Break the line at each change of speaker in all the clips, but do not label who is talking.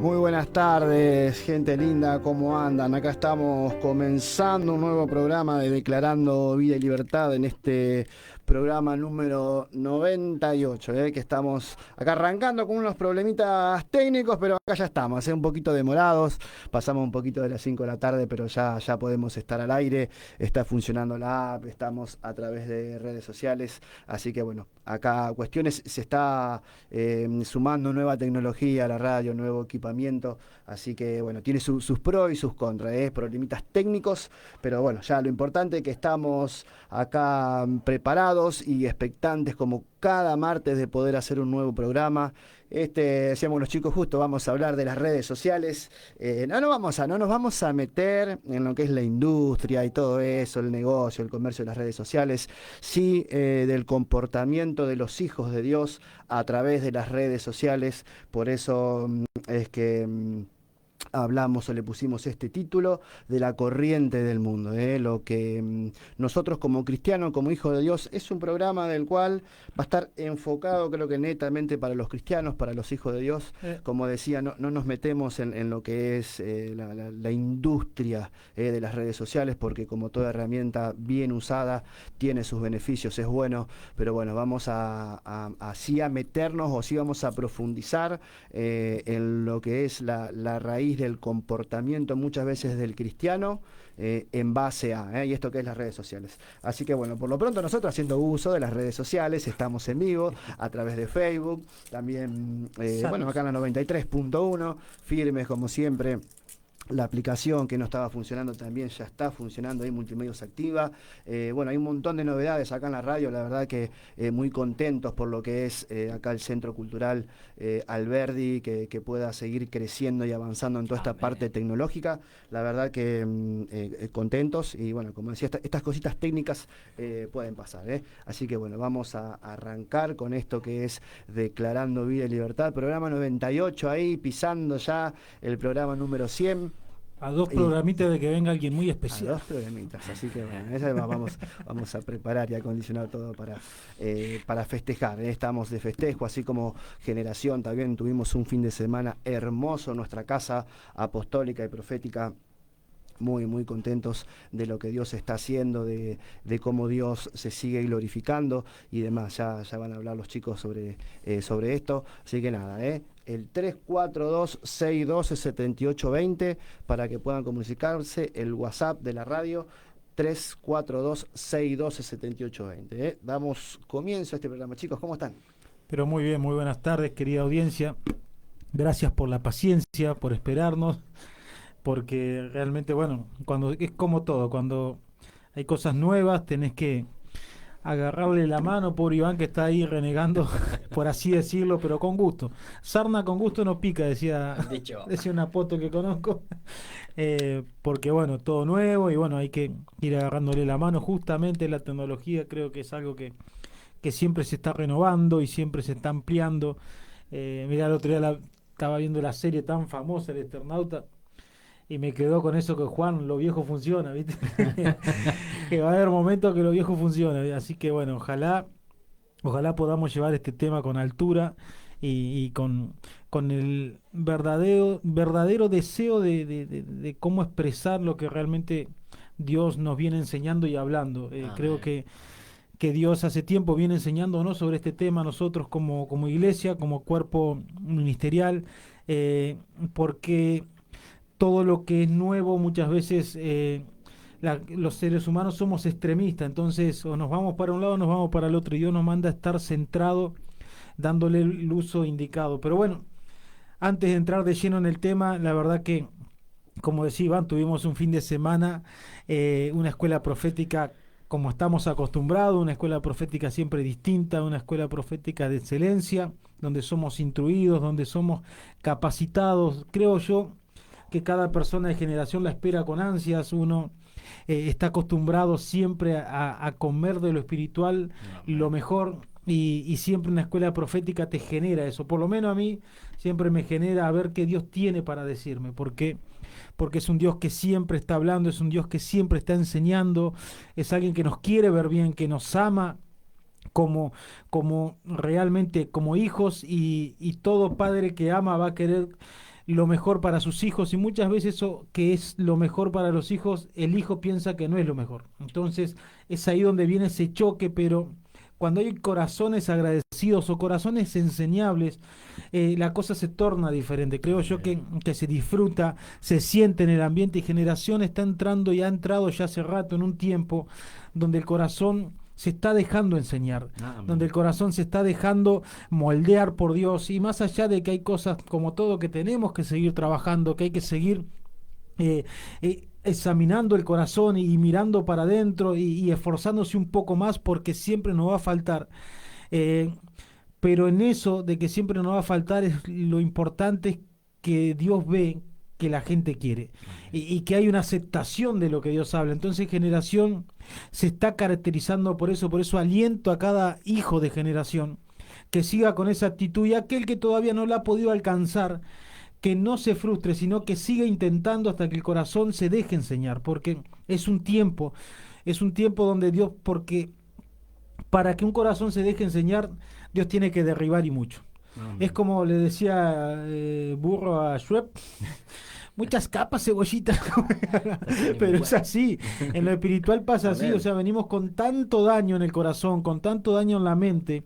Muy buenas tardes, gente linda, ¿cómo andan? Acá estamos comenzando un nuevo programa de Declarando Vida y Libertad en este programa número 98, que estamos acá arrancando con unos problemitas técnicos, pero acá ya estamos, un poquito demorados, pasamos un poquito de las 5 de la tarde, pero ya podemos estar al aire, está funcionando la app, estamos a través de redes sociales, así que bueno, acá cuestiones, se está sumando nueva tecnología a la radio, nuevo equipamiento, así que bueno, tiene sus pros y sus contras, problemitas técnicos, pero bueno, ya lo importante es que estamos acá preparados y expectantes como cada martes de poder hacer un nuevo programa. Decíamos los chicos, justo vamos a hablar de las redes sociales. No nos vamos a meter en lo que es la industria y todo eso, el negocio, el comercio de las redes sociales, sí del comportamiento de los hijos de Dios a través de las redes sociales. Por eso es que hablamos o le pusimos este título de la corriente del mundo, lo que nosotros como cristianos, como hijos de Dios, es un programa del cual va a estar enfocado, creo que netamente para los cristianos, para los hijos de Dios. Como decía, no nos metemos en lo que es la industria de las redes sociales, porque como toda herramienta bien usada tiene sus beneficios, es bueno, pero bueno, vamos así a meternos o sí vamos a profundizar en lo que es la raíz del comportamiento muchas veces del cristiano en base a, y esto que es las redes sociales. Así que bueno, por lo pronto nosotros haciendo uso de las redes sociales, estamos en vivo a través de Facebook, también, bueno, acá en la 93.1, firmes como siempre. La aplicación que no estaba funcionando también ya está funcionando, ahí Multimedios activa. Bueno, hay un montón de novedades acá en la radio, la verdad que muy contentos por lo que es acá el Centro Cultural Alberdi, que pueda seguir creciendo y avanzando en toda esta parte tecnológica. La verdad que contentos y bueno, como decía, estas cositas técnicas pueden pasar. Así que bueno, vamos a arrancar con esto que es Declarando Vida y Libertad, programa 98 ahí, pisando ya el programa número 100.
A dos programitas de que venga alguien muy
A
especial.
dos programitas, así que bueno, esa vamos a preparar y acondicionar todo para festejar. Estamos de festejo, así como Generación también tuvimos un fin de semana hermoso en nuestra casa apostólica y profética. Muy, muy contentos de lo que Dios está haciendo, de cómo Dios se sigue glorificando y demás. Ya van a hablar los chicos sobre esto. Así que nada, el 342-612-7820 para que puedan comunicarse, el WhatsApp de la radio 342-612-7820. Damos comienzo a este programa. Chicos, ¿cómo están?
Pero muy bien, muy buenas tardes, querida audiencia. Gracias por la paciencia, por esperarnos, porque realmente, bueno, cuando es como todo, cuando hay cosas nuevas, tenés que agarrarle la mano, pobre Iván que está ahí renegando, por así decirlo, pero con gusto. Sarna con gusto no pica, decía una poto que conozco. Porque bueno, todo nuevo y bueno, hay que ir agarrándole la mano. Justamente la tecnología creo que es algo que siempre se está renovando y siempre se está ampliando. Mira, el otro día estaba viendo la serie tan famosa, El Eternauta, y me quedó con eso que Juan, lo viejo funciona, ¿viste? Que va a haber momentos que lo viejo funciona. Así que bueno, ojalá podamos llevar este tema con altura y con el verdadero deseo de cómo expresar lo que realmente Dios nos viene enseñando y hablando. Creo que Dios hace tiempo viene enseñándonos sobre este tema nosotros como iglesia, como cuerpo ministerial, porque todo lo que es nuevo muchas veces los seres humanos somos extremistas, entonces o nos vamos para un lado o nos vamos para el otro y Dios nos manda a estar centrado dándole el uso indicado. Pero bueno, antes de entrar de lleno en el tema, la verdad que, como decía Iván, tuvimos un fin de semana, una escuela profética como estamos acostumbrados, una escuela profética siempre distinta, una escuela profética de excelencia, donde somos instruidos, donde somos capacitados. Creo yo que cada persona de generación la espera con ansias. Uno está acostumbrado siempre a comer de lo espiritual lo mejor y siempre una escuela profética te genera eso. Por lo menos a mí siempre me genera a ver qué Dios tiene para decirme, porque es un Dios que siempre está hablando, es un Dios que siempre está enseñando, es alguien que nos quiere ver bien, que nos ama como realmente como hijos y todo padre que ama va a querer lo mejor para sus hijos y muchas veces eso que es lo mejor para los hijos, el hijo piensa que no es lo mejor. Entonces es ahí donde viene ese choque, pero cuando hay corazones agradecidos o corazones enseñables, la cosa se torna diferente. Creo yo que se disfruta, se siente en el ambiente y generación está entrando y ha entrado ya hace rato en un tiempo donde el corazón se está dejando enseñar, donde el corazón se está dejando moldear por Dios y más allá de que hay cosas como todo que tenemos que seguir trabajando, que hay que seguir examinando el corazón y mirando para adentro y esforzándose un poco más porque siempre nos va a faltar. Eh, pero en eso de que siempre nos va a faltar es lo importante es que Dios ve que la gente quiere y que hay una aceptación de lo que Dios habla. Entonces generación se está caracterizando por eso aliento a cada hijo de generación que siga con esa actitud y aquel que todavía no la ha podido alcanzar, que no se frustre, sino que siga intentando hasta que el corazón se deje enseñar, porque es un tiempo donde Dios, porque para que un corazón se deje enseñar, Dios tiene que derribar y mucho. Es como le decía Burro a Schwepp, muchas capas, cebollita, pero es así, en lo espiritual pasa así, o sea, venimos con tanto daño en el corazón, con tanto daño en la mente,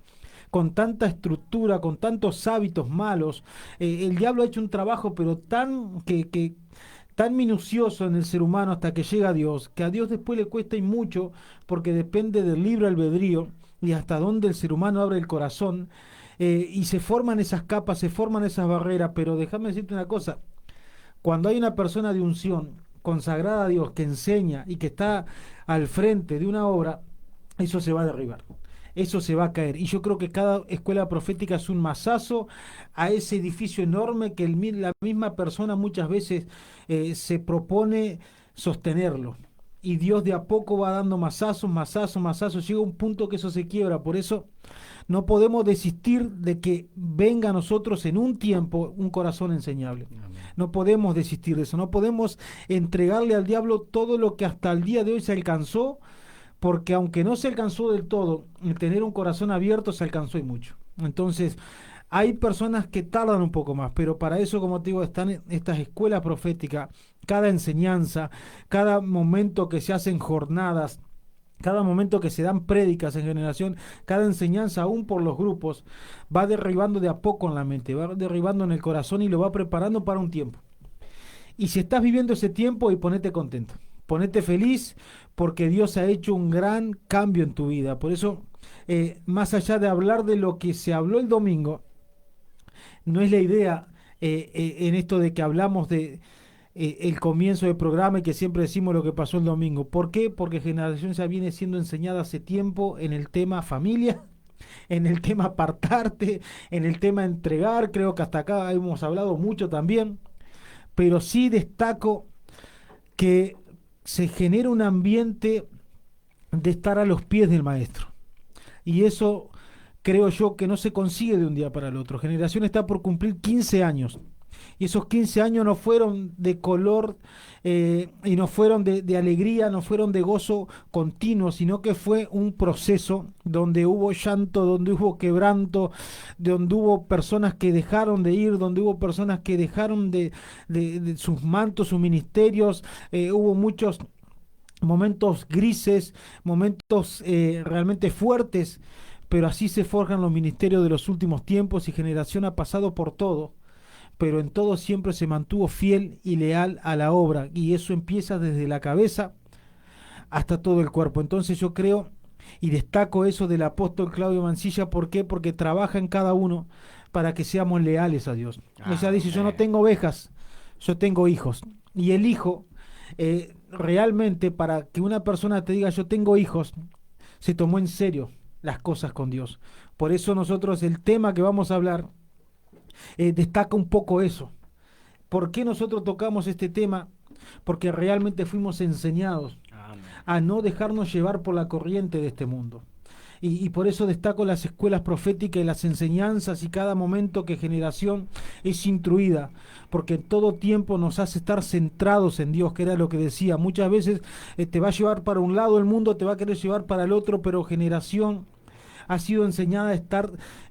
con tanta estructura, con tantos hábitos malos. El diablo ha hecho un trabajo, pero tan minucioso en el ser humano hasta que llega a Dios, que a Dios después le cuesta y mucho, porque depende del libre albedrío y hasta dónde el ser humano abre el corazón, y se forman esas capas, se forman esas barreras, pero déjame decirte una cosa, cuando hay una persona de unción, consagrada a Dios, que enseña y que está al frente de una obra, eso se va a derribar, eso se va a caer. Y yo creo que cada escuela profética es un mazazo a ese edificio enorme que la misma persona muchas veces se propone sostenerlo. Y Dios de a poco va dando mazazos, mazazos, mazazos. Llega un punto que eso se quiebra. Por eso no podemos desistir de que venga a nosotros en un tiempo un corazón enseñable. Amén. No podemos desistir de eso. No podemos entregarle al diablo todo lo que hasta el día de hoy se alcanzó, porque aunque no se alcanzó del todo, el tener un corazón abierto se alcanzó y mucho. Entonces, hay personas que tardan un poco más, pero para eso, como te digo, están estas escuelas proféticas, cada enseñanza, cada momento que se hacen jornadas, cada momento que se dan prédicas en generación, cada enseñanza, aún por los grupos, va derribando de a poco en la mente, va derribando en el corazón y lo va preparando para un tiempo. Y si estás viviendo ese tiempo, y ponete contento, ponete feliz, porque Dios ha hecho un gran cambio en tu vida. Por eso, más allá de hablar de lo que se habló el domingo, no es la idea en esto de que hablamos de el comienzo del programa y que siempre decimos lo que pasó el domingo. ¿Por qué? Porque Generación ya viene siendo enseñada hace tiempo en el tema familia, en el tema apartarte, en el tema entregar. Creo que hasta acá hemos hablado mucho también, pero sí destaco que se genera un ambiente de estar a los pies del maestro. Y eso creo yo que no se consigue de un día para el otro. Generación está por cumplir 15 años. Y esos 15 años no fueron de color y no fueron de alegría, no fueron de gozo continuo, sino que fue un proceso donde hubo llanto, donde hubo quebranto, donde hubo personas que dejaron de ir, donde hubo personas que dejaron de sus mantos, sus ministerios, hubo muchos momentos grises, momentos realmente fuertes, pero así se forjan los ministerios de los últimos tiempos y Generación ha pasado por todo, pero en todo siempre se mantuvo fiel y leal a la obra y eso empieza desde la cabeza hasta todo el cuerpo. Entonces yo creo y destaco eso del apóstol Claudio Mancilla. ¿Por qué? Porque trabaja en cada uno para que seamos leales a Dios. Ella dice, yo no tengo ovejas, yo tengo hijos. Y el hijo, realmente para que una persona te diga yo tengo hijos, se tomó en serio las cosas con Dios. Por eso nosotros el tema que vamos a hablar destaca un poco eso. ¿Por qué nosotros tocamos este tema? Porque realmente fuimos enseñados a no dejarnos llevar por la corriente de este mundo. Y por eso destaco las escuelas proféticas y las enseñanzas y cada momento que Generación es instruida, porque en todo tiempo nos hace estar centrados en Dios, que era lo que decía. Muchas veces te va a llevar para un lado el mundo, te va a querer llevar para el otro, pero Generación ha sido enseñada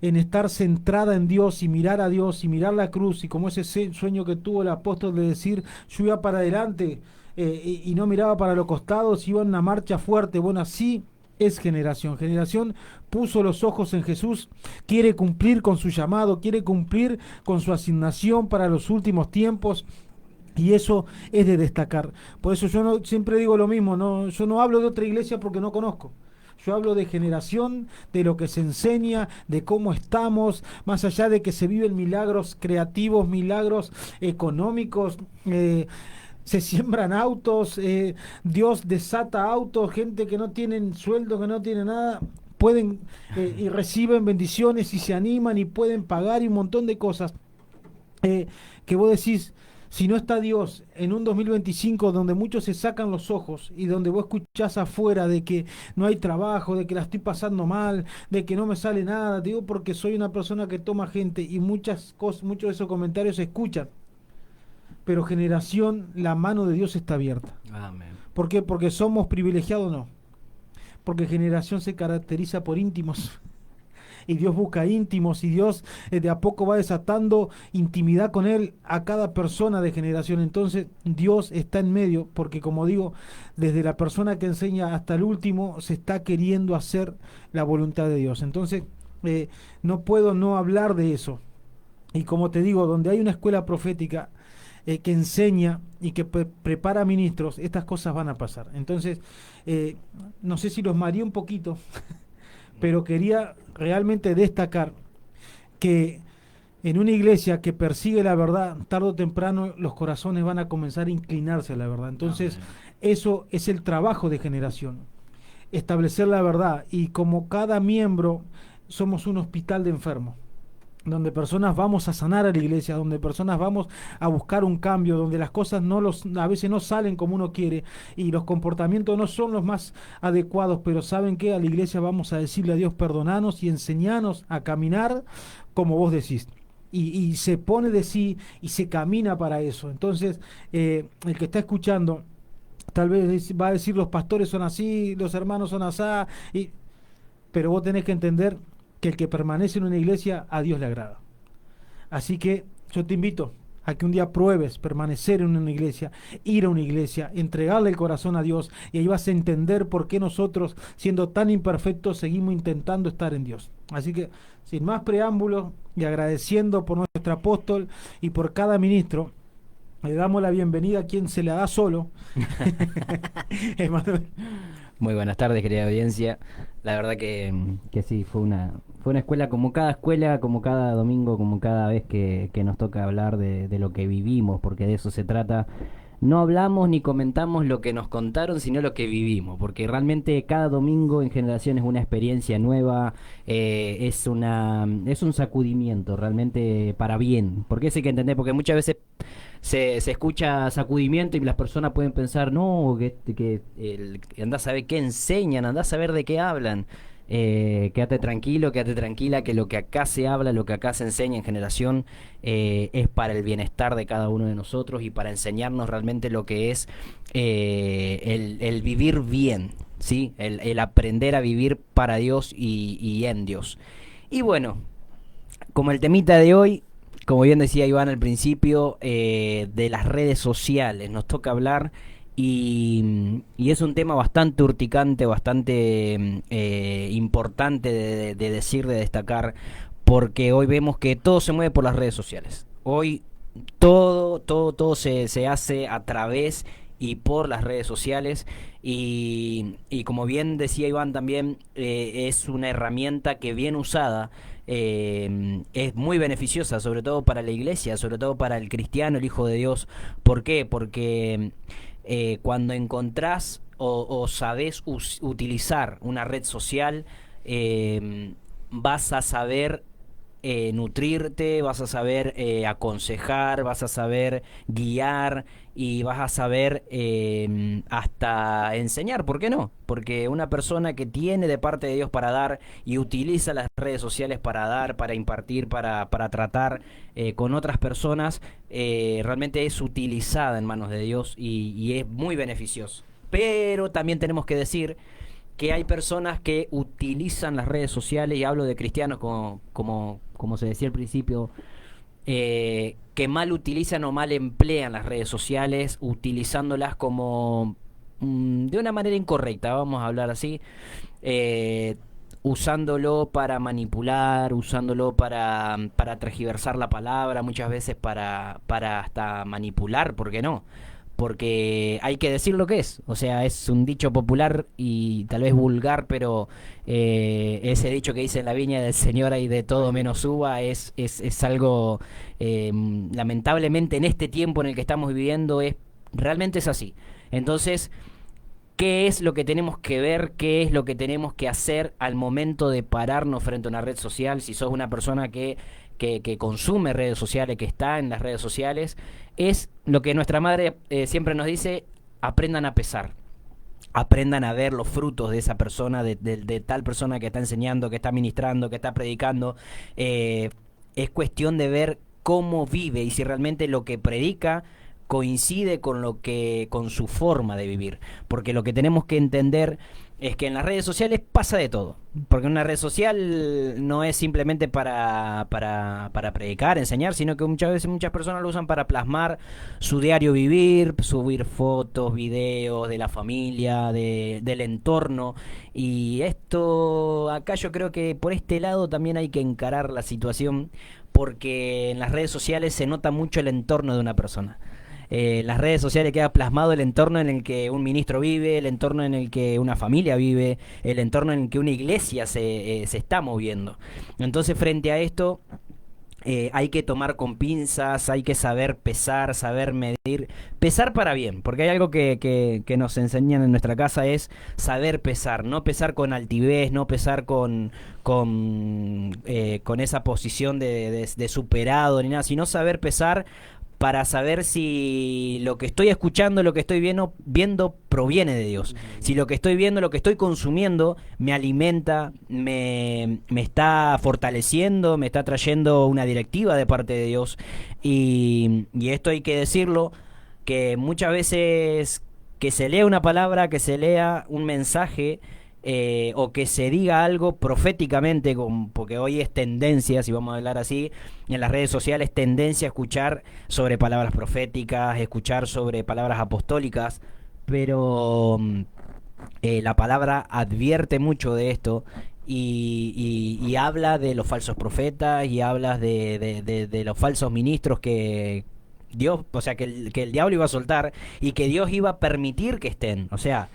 en estar centrada en Dios y mirar a Dios y mirar la cruz, y como ese sueño que tuvo el apóstol de decir, yo iba para adelante y no miraba para los costados, iba en una marcha fuerte. Bueno, así es generación. Generación puso los ojos en Jesús, quiere cumplir con su llamado, quiere cumplir con su asignación para los últimos tiempos. Y eso es de destacar. Por eso yo no, siempre digo lo mismo, no, yo no hablo de otra iglesia porque no conozco. Yo hablo de generación, de lo que se enseña, de cómo estamos, más allá de que se viven milagros creativos, milagros económicos, se siembran autos, Dios desata autos, gente que no tienen sueldo, que no tiene nada, pueden y reciben bendiciones y se animan y pueden pagar y un montón de cosas que vos decís, si no está Dios en un 2025 donde muchos se sacan los ojos y donde vos escuchás afuera de que no hay trabajo, de que la estoy pasando mal, de que no me sale nada, digo porque soy una persona que toma gente y muchas cosas, muchos de esos comentarios se escuchan. Pero generación, la mano de Dios está abierta.
Amén.
¿Por qué? Porque somos privilegiados, no. Porque generación se caracteriza por íntimos. Y Dios busca íntimos y Dios de a poco va desatando intimidad con Él a cada persona de generación. Entonces Dios está en medio porque, como digo, desde la persona que enseña hasta el último se está queriendo hacer la voluntad de Dios. Entonces no puedo no hablar de eso. Y como te digo, donde hay una escuela profética que enseña y que prepara ministros, estas cosas van a pasar. Entonces, no sé si los mareé un poquito, pero quería realmente destacar que en una iglesia que persigue la verdad, tarde o temprano los corazones van a comenzar a inclinarse a la verdad. Entonces, eso es el trabajo de generación, establecer la verdad. Y como cada miembro somos un hospital de enfermos, donde personas vamos a sanar a la iglesia, donde personas vamos a buscar un cambio, donde las cosas a veces no salen como uno quiere y los comportamientos no son los más adecuados, pero saben que a la iglesia vamos a decirle a Dios, perdonanos y enseñanos a caminar como vos decís. Y se pone de sí y se camina para eso. Entonces, el que está escuchando tal vez va a decir, los pastores son así, los hermanos son asá, pero vos tenés que entender que el que permanece en una iglesia a Dios le agrada. Así que yo te invito a que un día pruebes permanecer en una iglesia, ir a una iglesia, entregarle el corazón a Dios, y ahí vas a entender por qué nosotros, siendo tan imperfectos, seguimos intentando estar en Dios. Así que, sin más preámbulos, y agradeciendo por nuestro apóstol y por cada ministro, le damos la bienvenida a quien se la da solo. Emanuel.
Muy buenas tardes, querida audiencia. La verdad que sí, fue una escuela, como cada domingo, como cada vez que nos toca hablar de lo que vivimos, porque de eso se trata. No hablamos ni comentamos lo que nos contaron, sino lo que vivimos, porque realmente cada domingo en Generación es una experiencia nueva, es un sacudimiento realmente para bien, porque eso hay que entender, porque muchas veces se escucha sacudimiento y las personas pueden pensar, no, que andás a saber qué enseñan, andás a saber de qué hablan. Quédate tranquilo, quédate tranquila, que lo que acá se habla, lo que acá se enseña en Generación es para el bienestar de cada uno de nosotros y para enseñarnos realmente lo que es el vivir bien, ¿sí? El aprender a vivir para Dios y en Dios. Y bueno, como el temita de hoy, como bien decía Iván al principio, de las redes sociales, nos toca hablar. Y es un tema bastante urticante, bastante importante de decir, de destacar, porque hoy vemos que todo se mueve por las redes sociales. Hoy todo se hace a través y por las redes sociales, y como bien decía Iván también, es una herramienta que bien usada es muy beneficiosa, sobre todo para la iglesia, sobre todo para el cristiano, el hijo de Dios. ¿Por qué? Porque cuando encontrás o sabés utilizar una red social, vas a saber nutrirte, vas a saber aconsejar, vas a saber guiar y vas a saber hasta enseñar, ¿por qué no? Porque una persona que tiene de parte de Dios para dar y utiliza las redes sociales para dar, para impartir, para tratar con otras personas, realmente es utilizada en manos de Dios y es muy beneficioso. Pero también tenemos que decir que hay personas que utilizan las redes sociales, y hablo de cristianos como se decía al principio, que mal utilizan o mal emplean las redes sociales, utilizándolas como de una manera incorrecta, vamos a hablar así, usándolo para manipular, usándolo para tergiversar la palabra, muchas veces para hasta manipular, ¿por qué no? Porque hay que decir lo que es, o sea, es un dicho popular y tal vez vulgar, pero ese dicho que dice en la viña del Señor hay de todo menos uva, es algo, lamentablemente en este tiempo en el que estamos viviendo, realmente es así. Entonces, ¿qué es lo que tenemos que ver? ¿Qué es lo que tenemos que hacer al momento de pararnos frente a una red social? Si sos una persona que consume redes sociales, que está en las redes sociales, es lo que nuestra madre siempre nos dice: aprendan a pesar, aprendan a ver los frutos de esa persona, de tal persona que está enseñando, que está ministrando, que está predicando. Es cuestión de ver cómo vive y si realmente lo que predica coincide con su forma de vivir, porque lo que tenemos que entender es que en las redes sociales pasa de todo, porque una red social no es simplemente para predicar, enseñar, sino que muchas veces muchas personas lo usan para plasmar su diario vivir, subir fotos, videos de la familia, del entorno, y esto acá yo creo que por este lado también hay que encarar la situación, porque en las redes sociales se nota mucho el entorno de una persona. Las redes sociales queda plasmado el entorno en el que un ministro vive, el entorno en el que una familia vive, el entorno en el que una iglesia se está moviendo. Entonces, frente a esto, hay que tomar con pinzas, hay que saber pesar, saber medir, pesar para bien, porque hay algo que nos enseñan en nuestra casa, es saber pesar, no pesar con altivez, no pesar con esa posición de superado ni nada, sino saber pesar para saber si lo que estoy escuchando, lo que estoy viendo proviene de Dios. Si lo que estoy viendo, lo que estoy consumiendo, me alimenta, me está fortaleciendo, me está trayendo una directiva de parte de Dios. Y esto hay que decirlo, que muchas veces que se lea una palabra, que se lea un mensaje, o que se diga algo proféticamente, porque hoy es tendencia, si vamos a hablar así, en las redes sociales, tendencia a escuchar sobre palabras proféticas, escuchar sobre palabras apostólicas, pero la palabra advierte mucho de esto y habla de los falsos profetas y habla de los falsos ministros que Dios, o sea, que el diablo iba a soltar y que Dios iba a permitir que estén, o sea,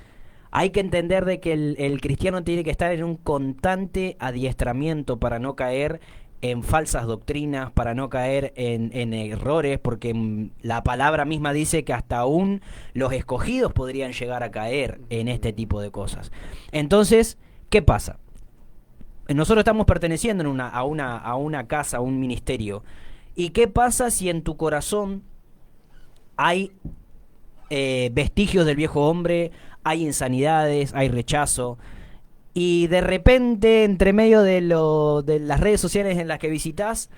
hay que entender de que el cristiano tiene que estar en un constante adiestramiento para no caer en falsas doctrinas, para no caer en errores, porque la palabra misma dice que hasta aún los escogidos podrían llegar a caer en este tipo de cosas. Entonces, ¿qué pasa? Nosotros estamos perteneciendo a una casa, a un ministerio. ¿Y qué pasa si en tu corazón hay vestigios del viejo hombre, hay insanidades, hay rechazo, y de repente entre medio de las redes sociales en las que visitas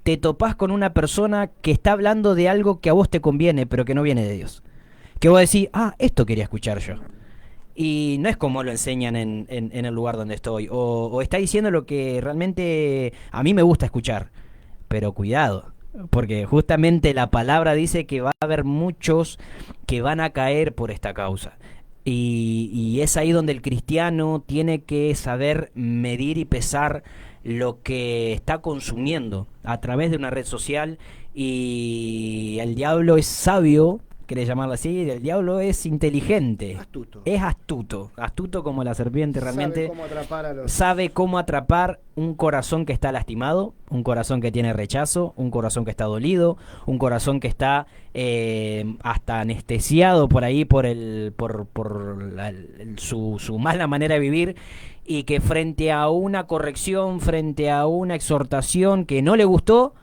te topás con una persona que está hablando de algo que a vos te conviene pero que no viene de Dios, que vos decís, esto quería escuchar yo, y no es como lo enseñan en el lugar donde estoy, o está diciendo lo que realmente a mí me gusta escuchar, pero cuidado, porque justamente la palabra dice que va a haber muchos que van a caer por esta causa. Y es ahí donde el cristiano tiene que saber medir y pesar lo que está consumiendo a través de una red social. Y el diablo es sabio, querés llamarlo así, el diablo es inteligente, es astuto como la serpiente, realmente sabe cómo atrapar un corazón que está lastimado, un corazón que tiene rechazo, un corazón que está dolido, un corazón que está hasta anestesiado por ahí por su mala manera de vivir, y que frente a una corrección, frente a una exhortación que no le gustó,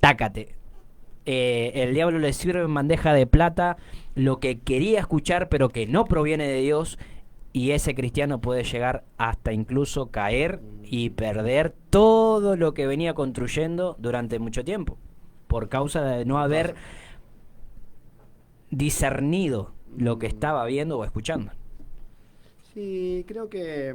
tácate. El diablo le sirve en bandeja de plata lo que quería escuchar pero que no proviene de Dios, y ese cristiano puede llegar hasta incluso caer y perder todo lo que venía construyendo durante mucho tiempo por causa de no haber discernido lo que estaba viendo o escuchando.
Sí, creo que,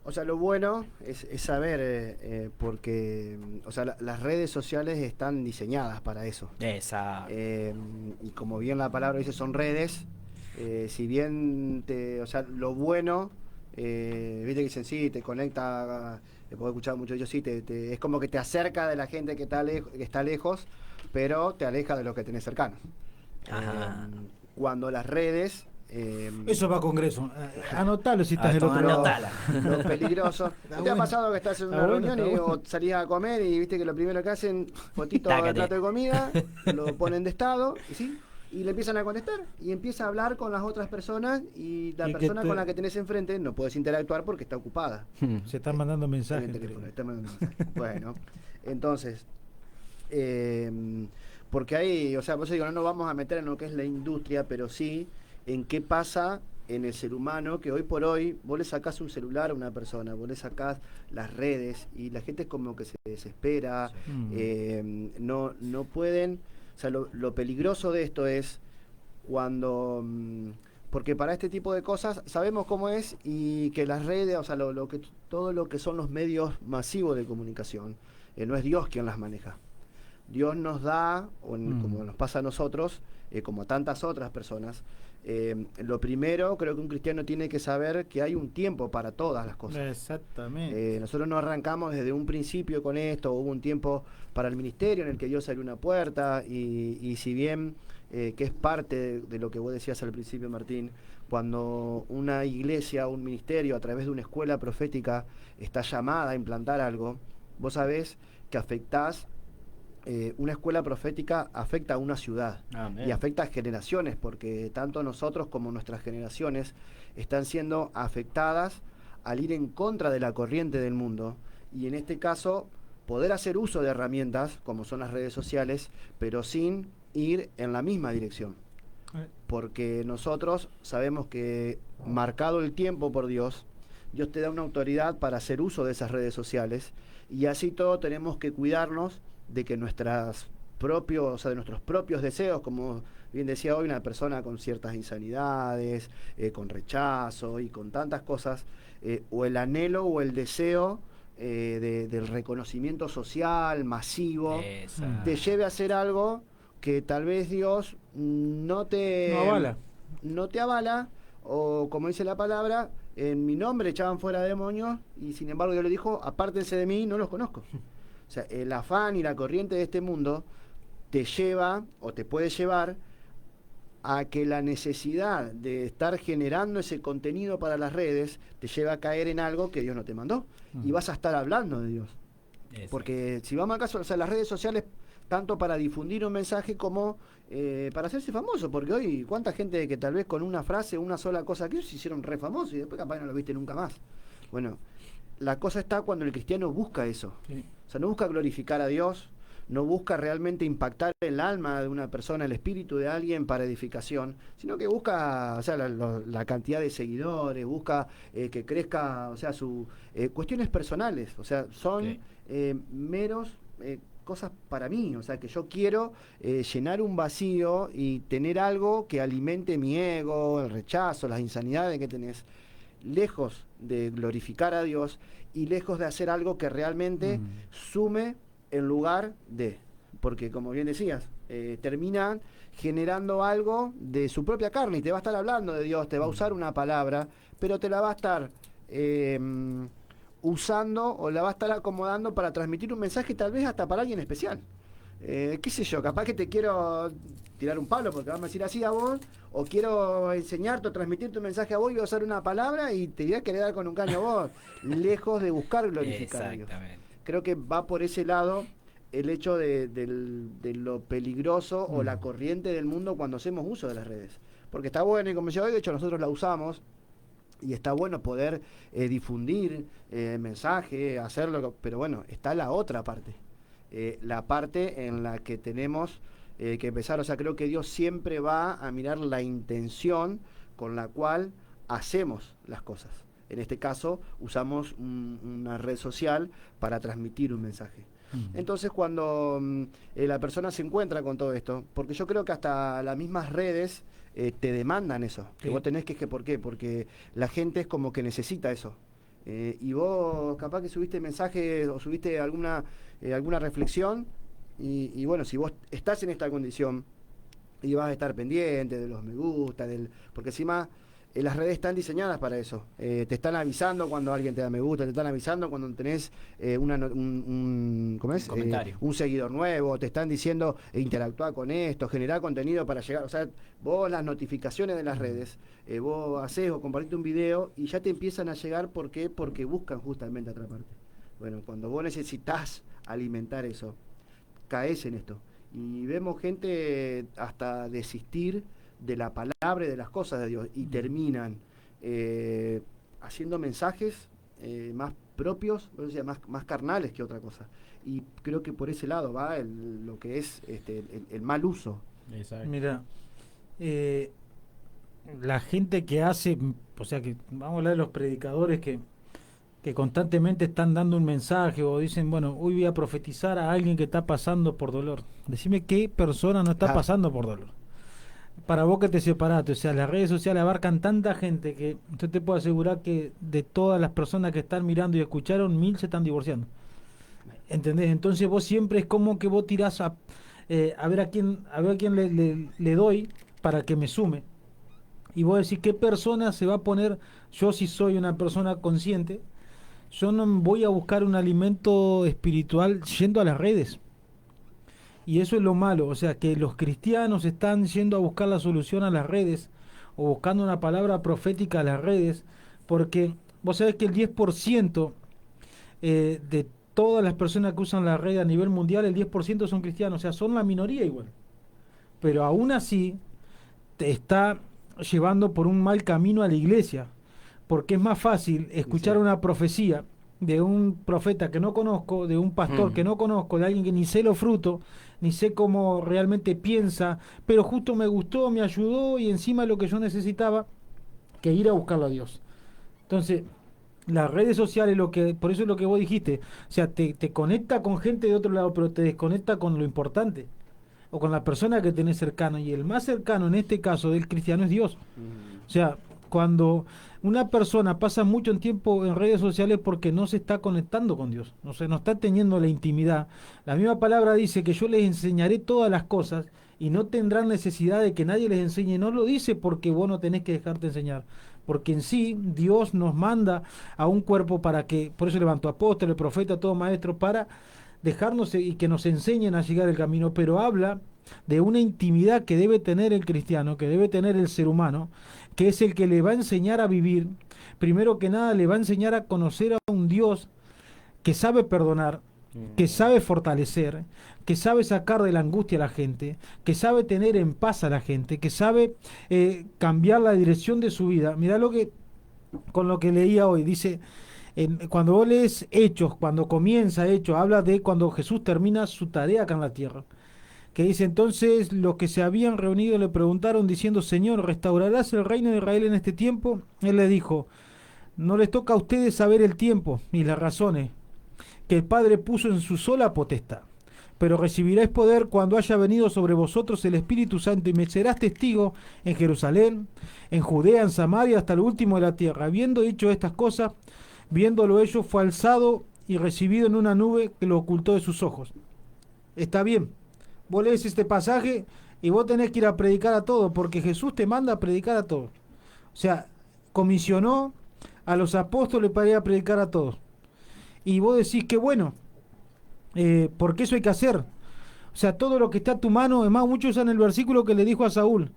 o sea, lo bueno es saber, porque, o sea, las redes sociales están diseñadas para eso.
Exacto.
Y como bien la palabra dice, son redes. Si bien o sea, lo bueno, viste que dicen sí, te conecta, puedo escuchar mucho de ellos, sí, es como que te acerca de la gente que está lejos, pero te aleja de lo que tenés cercano.
Ajá.
Cuando las redes,
Eso va a Congreso. Anotalo si estás del
toma,
otro lado.
anotala.
lo peligroso. ¿No te ha
bueno.
pasado que estás en una
Está bueno,
reunión
está
o
bueno.
salís a comer y viste que lo primero que hacen, fotito de
Tácate.
plato de comida, lo ponen de estado, ¿sí? Y le empiezan a contestar y empieza a hablar con las otras personas y la
Y que
persona
te-
con la que tenés enfrente no puedes interactuar porque está ocupada.
Se están mandando
En
mensajes.
el teléfono,
entre-
está mandando mensajes. Bueno, entonces, eh, porque ahí, o sea, por eso digo, no nos vamos a meter en lo que es la industria, pero sí en qué pasa en el ser humano, que hoy por hoy vos le sacás un celular a una persona, vos le sacás las redes y la gente es como que se desespera, no pueden, o sea, lo peligroso de esto es cuando, porque para este tipo de cosas sabemos cómo es y que las redes, o sea, todo lo que son los medios masivos de comunicación, no es Dios quien las maneja. Dios nos da, como nos pasa a nosotros, como a tantas otras personas, lo primero, creo que un cristiano tiene que saber que hay un tiempo para todas las cosas.
Exactamente.
Nosotros no arrancamos desde un principio con esto, hubo un tiempo para el ministerio en el que Dios abrió una puerta y si bien que es parte de lo que vos decías al principio, Martín, cuando una iglesia, un ministerio a través de una escuela profética está llamada a implantar algo, vos sabés que afectás, una escuela profética afecta a una ciudad.
Amén.
Y afecta a generaciones, porque tanto nosotros como nuestras generaciones están siendo afectadas al ir en contra de la corriente del mundo. Y en este caso, poder hacer uso de herramientas, como son las redes sociales, pero sin ir en la misma dirección. Porque nosotros sabemos que, marcado el tiempo por Dios, Dios te da una autoridad para hacer uso de esas redes sociales, y así todo tenemos que cuidarnos de que de nuestros propios deseos, como bien decía hoy una persona con ciertas insanidades, con rechazo y con tantas cosas, o el anhelo o el deseo del reconocimiento social masivo,
Exacto.
te lleve a hacer algo que tal vez Dios
No avala.
no te avala, o como dice la palabra, en mi nombre echaban fuera demonios y sin embargo Dios le dijo, apártense de mí, no los conozco. O sea, el afán y la corriente de este mundo te lleva o te puede llevar a que la necesidad de estar generando ese contenido para las redes te lleva a caer en algo que Dios no te mandó y vas a estar hablando de Dios.
Exacto.
Porque si vamos al caso, o sea, las redes sociales, tanto para difundir un mensaje como para hacerse famoso, porque hoy cuánta gente que tal vez con una frase, una sola cosa que ellos se hicieron re famosos y después capaz no lo viste nunca más. Bueno, la cosa está cuando el cristiano busca eso.
Sí.
O sea, no busca glorificar a Dios, no busca realmente impactar el alma de una persona, el espíritu de alguien para edificación, sino que busca, o sea, la cantidad de seguidores, busca que crezca, o sea, cuestiones personales, o sea, son
Sí.
meros cosas para mí, o sea, que yo quiero llenar un vacío y tener algo que alimente mi ego, el rechazo, las insanidades que tenés, lejos de glorificar a Dios y lejos de hacer algo que realmente sume en lugar de, porque como bien decías, terminan generando algo de su propia carne y te va a estar hablando de Dios, te va a usar una palabra, pero te la va a estar usando o la va a estar acomodando para transmitir un mensaje tal vez hasta para alguien especial. Qué sé yo, capaz que te quiero tirar un palo porque vamos a decir así a vos, o quiero enseñarte o transmitir tu mensaje a vos y voy a usar una palabra y te voy a querer dar con un caño a vos, lejos de buscar glorificar a Dios.
Exactamente.
Creo que va por ese lado el hecho de lo peligroso o la corriente del mundo cuando hacemos uso de las redes. Porque está bueno, y como decía hoy, de hecho nosotros la usamos, y está bueno poder difundir mensaje, hacerlo, pero bueno, está la otra parte. La parte en la que tenemos que empezar, o sea, creo que Dios siempre va a mirar la intención con la cual hacemos las cosas. En este caso, usamos una red social para transmitir un mensaje. Entonces cuando la persona se encuentra con todo esto, porque yo creo que hasta las mismas redes te demandan eso, que
Sí.
vos tenés que, ¿por qué? Porque la gente es como que necesita eso. Y vos capaz que subiste mensajes o subiste alguna reflexión y bueno, si vos estás en esta condición y vas a estar pendiente de los me gusta, porque encima las redes están diseñadas para eso. Te están avisando cuando alguien te da me gusta, te están avisando cuando tenés ¿cómo es?
Comentario.
Un seguidor nuevo, te están diciendo interactuar con esto, generar contenido para llegar. O sea, vos las notificaciones de las redes, vos hacés o compartiste un video y ya te empiezan a llegar. ¿Por qué? Porque buscan justamente atraparte. Bueno, cuando vos necesitas alimentar eso, caes en esto. Y vemos gente hasta desistir de la palabra y de las cosas de Dios y terminan haciendo mensajes más propios, o sea, más carnales que otra cosa. Y creo que por ese lado va lo que es el mal uso.
Exacto.
Mira, la gente que hace, o sea, que vamos a hablar de los predicadores que constantemente están dando un mensaje o dicen, bueno, hoy voy a profetizar a alguien que está pasando por dolor. Decime qué persona no está
Claro.
pasando por dolor. Para vos que te separaste, o sea, las redes sociales abarcan tanta gente que yo te puedo asegurar que de todas las personas que están mirando y escucharon, 1000 se están divorciando. ¿Entendés? Entonces vos siempre es como que vos tirás a ver a quién le doy para que me sume. Y vos decís, ¿qué persona se va a poner? Yo, si soy una persona consciente, yo no voy a buscar un alimento espiritual yendo a las redes. Y eso es lo malo, o sea, que los cristianos están yendo a buscar la solución a las redes o buscando una palabra profética a las redes, porque vos sabés que el 10% de todas las personas que usan la red a nivel mundial, el 10% son cristianos, o sea, son la minoría igual. Pero aún así te está llevando por un mal camino a la iglesia, porque es más fácil escuchar
Sí.
una profecía de un profeta que no conozco, de un pastor que no conozco, de alguien que ni sé los frutos, ni sé cómo realmente piensa, pero justo me gustó, me ayudó y encima lo que yo necesitaba, que ir a buscarlo a Dios. Entonces, las redes sociales, por eso es lo que vos dijiste, o sea, te conecta con gente de otro lado, pero te desconecta con lo importante, o con la persona que tenés cercano, y el más cercano en este caso del cristiano es Dios. O sea, cuando una persona pasa mucho tiempo en redes sociales porque no se está conectando con Dios, no está teniendo la intimidad. La misma palabra dice que yo les enseñaré todas las cosas y no tendrán necesidad de que nadie les enseñe. No lo dice porque vos no tenés que dejarte enseñar, porque en sí Dios nos manda a un cuerpo para que, por eso levantó apóstoles, profetas, todo maestro, para dejarnos y que nos enseñen a llegar el camino, pero habla de una intimidad que debe tener el cristiano, que debe tener el ser humano, que es el que le va a enseñar a vivir. Primero que nada, le va a enseñar a conocer a un Dios que sabe perdonar, que sabe fortalecer, que sabe sacar de la angustia a la gente, que sabe tener en paz a la gente, que sabe cambiar la dirección de su vida. Mirá con lo que leía hoy, dice, cuando vos lees Hechos, cuando comienza Hechos, habla de cuando Jesús termina su tarea acá en la tierra. Que dice, entonces los que se habían reunido le preguntaron diciendo, Señor, ¿restaurarás el reino de Israel en este tiempo? Él le dijo, no les toca a ustedes saber el tiempo ni las razones que el Padre puso en su sola potestad, pero recibiréis poder cuando haya venido sobre vosotros el Espíritu Santo y me serás testigo en Jerusalén, en Judea, en Samaria, hasta lo último de la tierra. Habiendo dicho estas cosas, viéndolo ellos, fue alzado y recibido en una nube que lo ocultó de sus ojos. Está bien. Vos lees este pasaje y vos tenés que ir a predicar a todos, porque Jesús te manda a predicar a todos. O sea, comisionó a los apóstoles para ir a predicar a todos. Y vos decís que bueno, porque eso hay que hacer. O sea, todo lo que está a tu mano, es más, muchos usan el versículo que le dijo a Saúl,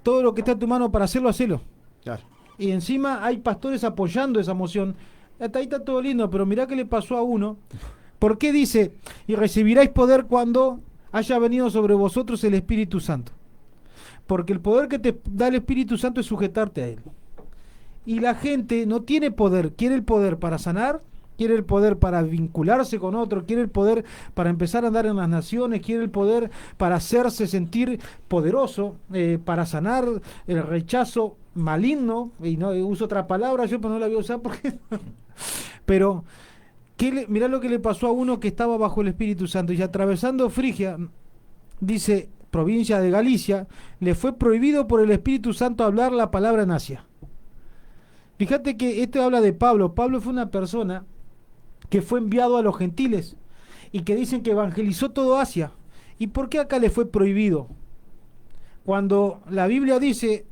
todo lo que está a tu mano para hacerlo, hacelo.
Claro.
Y encima hay pastores apoyando esa moción. Hasta ahí está todo lindo, pero mirá qué le pasó a uno. ¿Por qué dice, y recibiráis poder cuando haya venido sobre vosotros el Espíritu Santo? Porque el poder que te da el Espíritu Santo es sujetarte a Él. Y la gente no tiene poder, quiere el poder para sanar, quiere el poder para vincularse con otro, quiere el poder para empezar a andar en las naciones, quiere el poder para hacerse sentir poderoso, para sanar el rechazo maligno, y no uso otra palabra yo, pero no la voy a usar porque... pero Mirá lo que le pasó a uno que estaba bajo el Espíritu Santo y atravesando Frigia, dice, provincia de Galicia, le fue prohibido por el Espíritu Santo hablar la palabra en Asia. Fíjate que esto habla de Pablo. Pablo fue una persona que fue enviado a los gentiles y que dicen que evangelizó todo Asia. ¿Y por qué acá le fue prohibido? Cuando la Biblia dice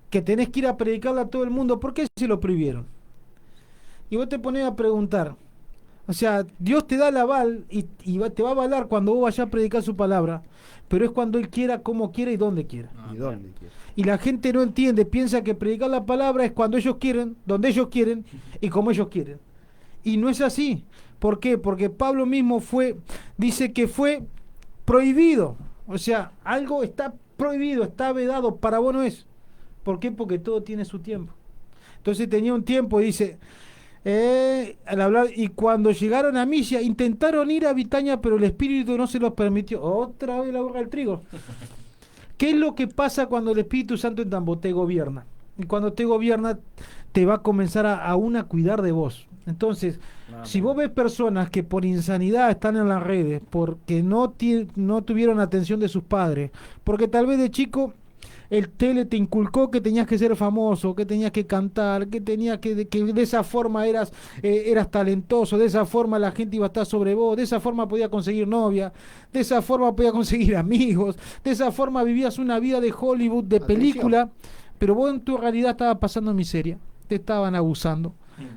que tenés que ir a predicarle a todo el mundo, ¿por qué se lo prohibieron? Y vos te pones a preguntar, o sea, Dios te da el aval y te va a avalar cuando vos vayas a predicar su palabra, pero es cuando Él quiera, como quiera y donde quiera.
¿Y dónde quiere?
Y la gente no entiende, piensa que predicar la palabra es cuando ellos quieren, donde ellos quieren y como ellos quieren. Y no es así. ¿Por qué? Porque Pablo mismo dice que fue prohibido. O sea, algo está prohibido, está vedado, para vos no es. ¿Por qué? Porque todo tiene su tiempo. Entonces tenía un tiempo, dice, al hablar, y cuando llegaron a Misia, intentaron ir a Bitaña, pero el Espíritu no se los permitió. Otra vez la boca del trigo. ¿Qué es lo que pasa cuando el Espíritu Santo en Tambo te gobierna? Y cuando te gobierna, te va a comenzar a cuidar de vos. Entonces, si vos ves personas que por insanidad están en las redes, porque no tuvieron atención de sus padres, porque tal vez de chico el tele te inculcó que tenías que ser famoso, que tenías que cantar, que de esa forma eras talentoso, de esa forma la gente iba a estar sobre vos, de esa forma podías conseguir novia, de esa forma podías conseguir amigos, de esa forma vivías una vida de Hollywood, de película, pero vos en tu realidad estabas pasando miseria, te estaban abusando,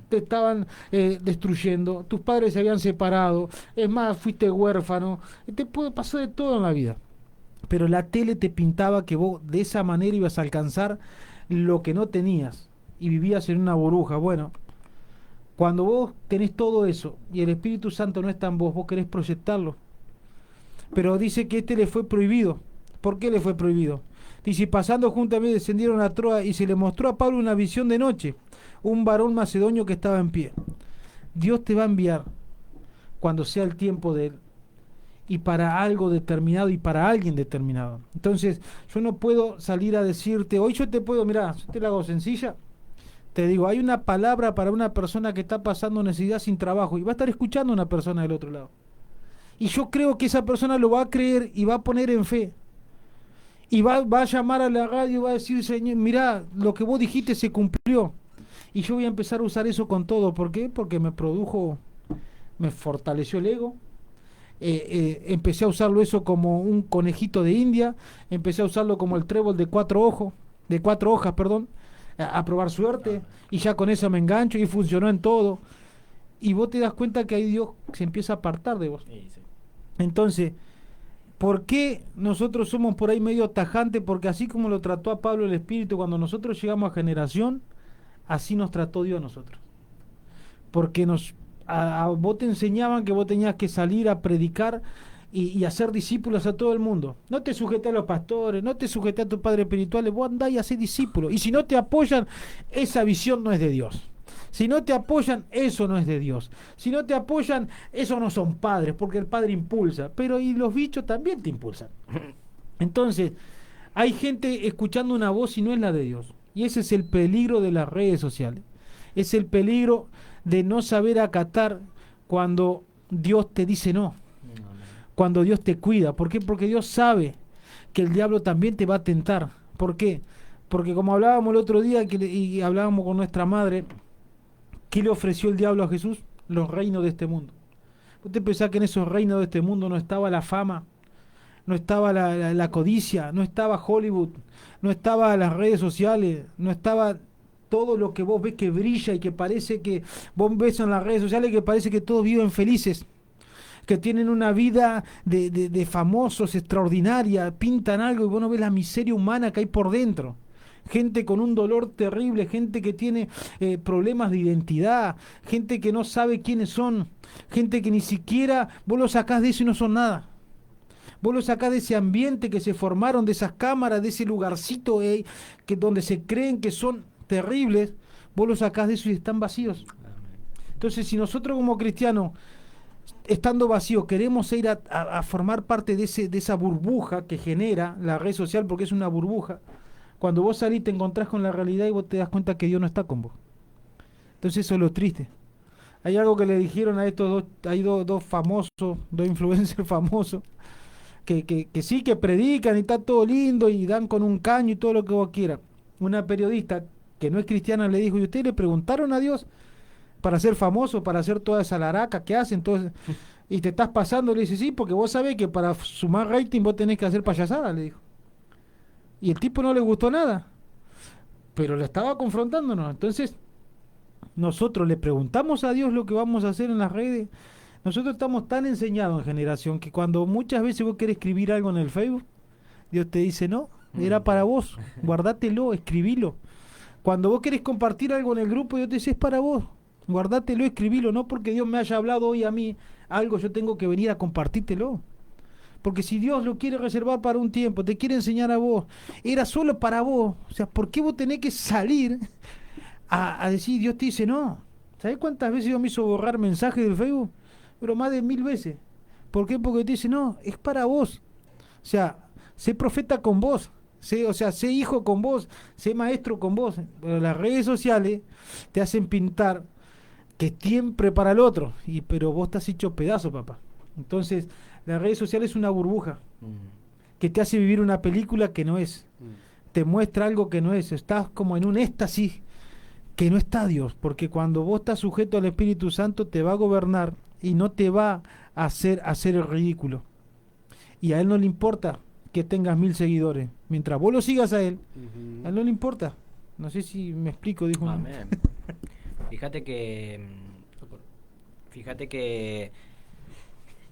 te estaban destruyendo, tus padres se habían separado, es más, fuiste huérfano, pasó de todo en la vida. Pero la tele te pintaba que vos de esa manera ibas a alcanzar lo que no tenías y vivías en una burbuja. Bueno, cuando vos tenés todo eso y el Espíritu Santo no está en vos querés proyectarlo. Pero dice que le fue prohibido. ¿Por qué le fue prohibido? Dice, pasando junto a mí descendieron a Troa y se le mostró a Pablo una visión de noche, un varón macedonio que estaba en pie. Dios te va a enviar cuando sea el tiempo de él, y para algo determinado y para alguien determinado. Entonces, yo no puedo salir a decirte, hoy yo te puedo, mirá, yo te la hago sencilla, te digo, hay una palabra para una persona que está pasando necesidad sin trabajo y va a estar escuchando a una persona del otro lado. Y yo creo que esa persona lo va a creer y va a poner en fe. Y va a llamar a la radio y va a decir, Señor, mirá, lo que vos dijiste se cumplió. Y yo voy a empezar a usar eso con todo. ¿Por qué? Porque me fortaleció el ego. Empecé a usarlo eso como un conejito de India, empecé a usarlo como el trébol de cuatro hojas, a probar suerte, y ya con eso me engancho y funcionó en todo. Y vos te das cuenta que ahí Dios se empieza a apartar de vos. Sí. Entonces, ¿por qué nosotros somos por ahí medio tajantes? Porque así como lo trató a Pablo el Espíritu cuando nosotros llegamos a generación, así nos trató Dios a nosotros. Porque a vos te enseñaban que vos tenías que salir a predicar y hacer discípulos a todo el mundo. No te sujetes a los pastores, no te sujetes a tus padres espirituales, vos andá y hacés discípulos. Y si no te apoyan, esa visión no es de Dios. Si no te apoyan, eso no es de Dios. Si no te apoyan, eso no son padres, porque el padre impulsa. Pero y los bichos también te impulsan. Entonces, hay gente escuchando una voz y no es la de Dios. Y ese es el peligro de las redes sociales. Es el peligro de no saber acatar cuando Dios te dice no, cuando Dios te cuida. ¿Por qué? Porque Dios sabe que el diablo también te va a tentar. ¿Por qué? Porque como hablábamos el otro día y hablábamos con nuestra madre, ¿qué le ofreció el diablo a Jesús? Los reinos de este mundo. ¿Usted pensás que en esos reinos de este mundo no estaba la fama, no estaba la codicia, no estaba Hollywood, no estaba las redes sociales, no estaba todo lo que vos ves que brilla y que parece que vos ves en las redes sociales que parece que todos viven felices, que tienen una vida de famosos extraordinaria, pintan algo y vos no ves la miseria humana que hay por dentro? Gente con un dolor terrible, gente que tiene problemas de identidad, gente que no sabe quiénes son, gente que ni siquiera vos lo sacás de eso y no son nada. Vos lo sacás de ese ambiente que se formaron, de esas cámaras, de ese lugarcito donde se creen que son terribles, vos lo sacás de eso y están vacíos. Entonces, si nosotros como cristianos, estando vacíos, queremos ir a formar parte de esa burbuja que genera la red social, porque es una burbuja, cuando vos salís te encontrás con la realidad y vos te das cuenta que Dios no está con vos. Entonces eso es lo triste. Hay algo que le dijeron a estos dos, hay dos famosos, dos influencers famosos, que sí que predican y está todo lindo y dan con un caño y todo lo que vos quieras. Una periodista que no es cristiana le dijo, ¿y ustedes le preguntaron a Dios para ser famoso, para hacer toda esa laraca que hacen? Entonces, y te estás pasando, le dice, sí, porque vos sabés que para sumar rating vos tenés que hacer payasada, le dijo. Y el tipo no le gustó nada, pero le estaba confrontándonos. Entonces, nosotros le preguntamos a Dios lo que vamos a hacer en las redes. Nosotros estamos tan enseñados en generación que cuando muchas veces vos querés escribir algo en el Facebook, Dios te dice, no, era para vos, guardátelo, escribilo. Cuando vos querés compartir algo en el grupo, Dios te dice, es para vos, guardátelo, escribilo. No porque Dios me haya hablado hoy a mí algo, yo tengo que venir a compartírtelo. Porque si Dios lo quiere reservar para un tiempo, te quiere enseñar a vos, era solo para vos. O sea, ¿por qué vos tenés que salir a decir, Dios te dice no? ¿Sabés cuántas veces Dios me hizo borrar mensajes del Facebook? Pero más de 1000 veces. ¿Por qué? Porque te dice, no, es para vos. O sea, sé profeta con vos. Sé hijo con vos. Sé maestro con vos. Pero las redes sociales te hacen pintar que siempre para el otro. Pero vos estás hecho pedazo, papá. Entonces, las redes sociales es una burbuja que te hace vivir una película que no es. Te muestra algo que no es. Estás como en un éxtasis que no está Dios. Porque cuando vos estás sujeto al Espíritu Santo, te va a gobernar y no te va a hacer el ridículo. Y a Él no le importa que tengas 1000 seguidores. Mientras vos lo sigas a Él, a Él no le importa. No sé si me explico, dijo.
Amén. Fíjate que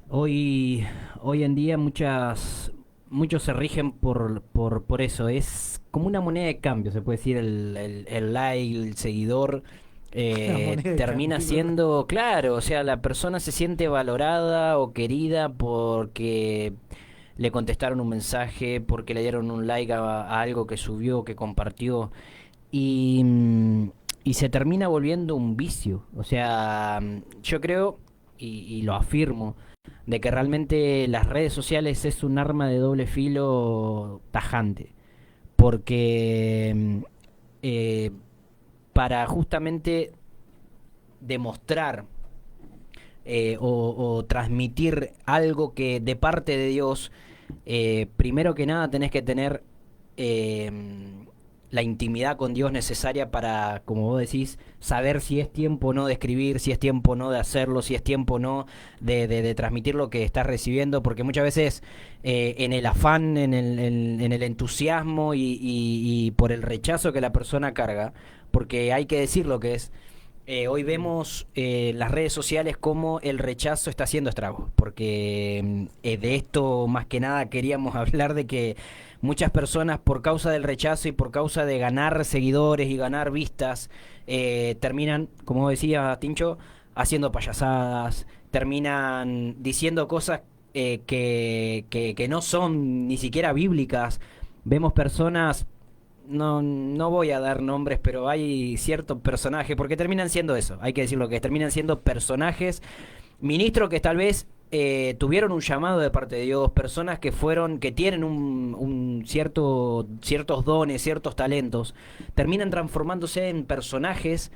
hoy en día muchos se rigen por eso. Es como una moneda de cambio, se puede decir, el like, el seguidor. Termina siendo, claro, o sea, la persona se siente valorada o querida porque le contestaron un mensaje, porque le dieron un like a algo que subió, que compartió, y se termina volviendo un vicio. O sea, yo creo, y lo afirmo, de que realmente las redes sociales es un arma de doble filo tajante, porque para justamente demostrar o transmitir algo que de parte de Dios, primero que nada tenés que tener la intimidad con Dios necesaria para, como vos decís, saber si es tiempo o no de escribir, si es tiempo o no de hacerlo, si es tiempo o no de transmitir lo que estás recibiendo, porque muchas veces en el afán, en el entusiasmo y por el rechazo que la persona carga, porque hay que decir lo que es, hoy vemos las redes sociales como el rechazo está haciendo estragos, porque de esto más que nada queríamos hablar, de que muchas personas, por causa del rechazo y por causa de ganar seguidores y ganar vistas, terminan, como decía Tincho, haciendo payasadas, terminan diciendo cosas que no son ni siquiera bíblicas. Vemos personas, no voy a dar nombres, pero hay cierto personaje, porque terminan siendo eso, hay que decirlo, que terminan siendo personajes, ministros que tal vez tuvieron un llamado de parte de Dios, personas que tienen ciertos dones, ciertos talentos, terminan transformándose en personajes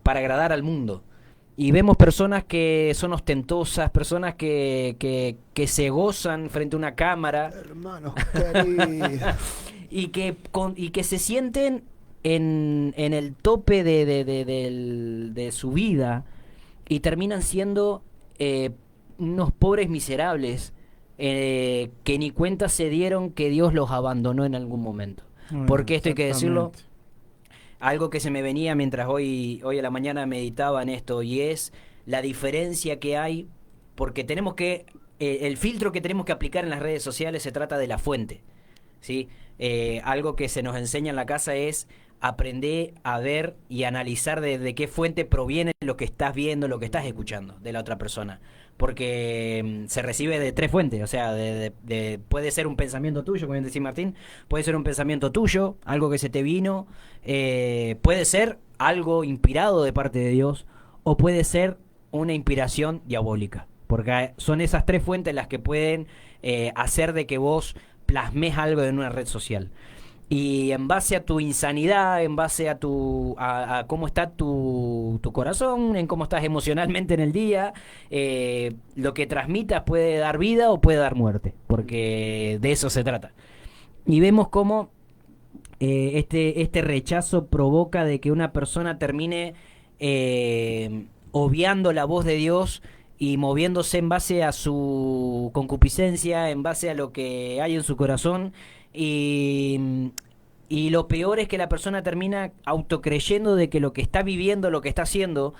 para agradar al mundo. Y vemos personas que son ostentosas, personas que se gozan frente a una cámara,
Hermanos queridos.
y que se sienten en el tope de su vida, y terminan siendo unos pobres miserables que ni cuenta se dieron que Dios los abandonó en algún momento. Porque esto hay que decirlo, algo que se me venía mientras hoy a la mañana meditaba en esto, y es la diferencia que hay, porque tenemos que el filtro que tenemos que aplicar en las redes sociales se trata de la fuente, ¿sí? Algo que se nos enseña en la casa es aprender a ver y analizar de qué fuente proviene lo que estás viendo, lo que estás escuchando de la otra persona, porque se recibe de 3 fuentes. O sea, puede ser un pensamiento tuyo, como decía Martín, puede ser un pensamiento tuyo, algo que se te vino, puede ser algo inspirado de parte de Dios, o puede ser una inspiración diabólica, porque son esas 3 fuentes las que pueden hacer de que vos plasmes algo en una red social.
Y en base a tu insanidad, en base a a cómo está tu corazón, en cómo estás emocionalmente en el día, lo que transmitas puede dar vida o puede dar muerte, porque de eso se trata. Y vemos cómo este rechazo provoca de que una persona termine obviando la voz de Dios y moviéndose en base a su concupiscencia, en base a lo que hay en su corazón. Y lo peor es que la persona termina autocreyendo de que lo que está viviendo, lo que está haciendo,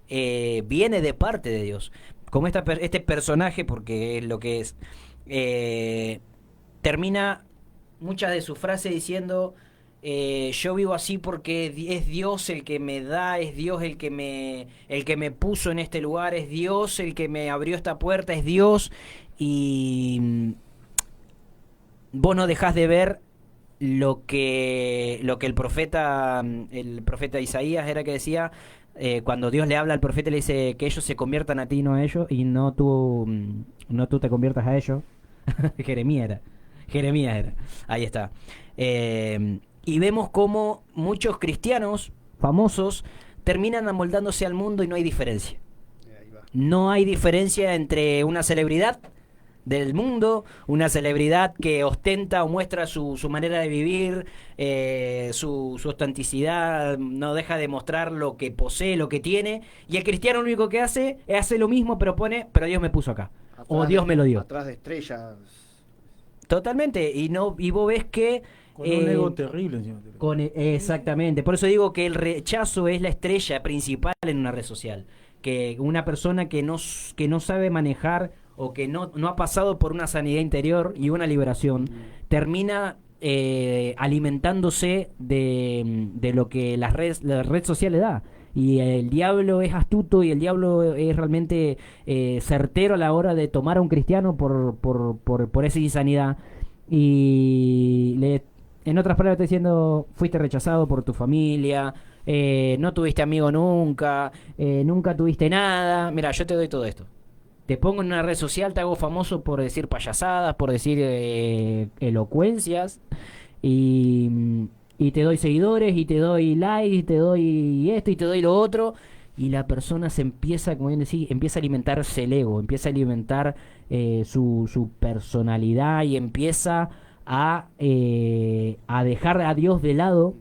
viene de parte de Dios. Como este personaje, porque es lo que es, termina muchas de sus frases diciendo, yo vivo así porque es Dios el que me da, es Dios el que me puso en este lugar, es Dios el que me abrió esta puerta, es Dios. Y vos no dejás de ver lo que el profeta Isaías era que decía, cuando Dios le habla al profeta, le dice que ellos se conviertan a ti, no a ellos, y no tú te conviertas a ellos. Jeremías era, ahí está. Y vemos cómo muchos cristianos famosos terminan amoldándose al mundo y no hay diferencia. No hay diferencia entre una celebridad del mundo, una celebridad que ostenta o muestra su manera de vivir, su autenticidad, no deja de mostrar lo que posee, lo que tiene, y el cristiano lo único que hace es hacer lo mismo, pero pero Dios me puso acá, o Dios me lo dio.
Atrás de estrellas.
Totalmente, y vos ves que
Con un ego terrible encima.
exactamente, por eso digo que el rechazo es la estrella principal en una red social, que una persona que no sabe manejar o que no ha pasado por una sanidad interior y una liberación, termina alimentándose de lo que la red social le da. Y el diablo es astuto y el diablo es realmente certero a la hora de tomar a un cristiano por esa insanidad. Y en otras palabras, está diciendo, fuiste rechazado por tu familia, no tuviste amigo nunca, nunca tuviste nada. Mira, yo te doy todo esto. Te pongo en una red social, te hago famoso por decir payasadas, por decir elocuencias, y te doy seguidores, y te doy likes, y te doy esto, y te doy lo otro, y la persona se empieza, como bien decís, empieza a alimentarse el ego, empieza a alimentar su personalidad, y empieza a dejar a Dios de lado,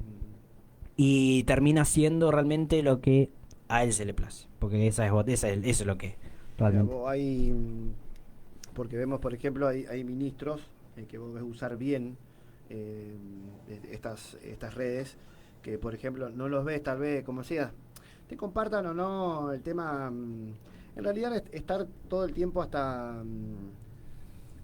y termina siendo realmente lo que a él se le place, porque eso es lo que es. Realmente.
Porque vemos, por ejemplo, hay ministros que vos ves usar bien estas redes, que por ejemplo no los ves tal vez, como decía, te compartan o no el tema, en realidad estar todo el tiempo hasta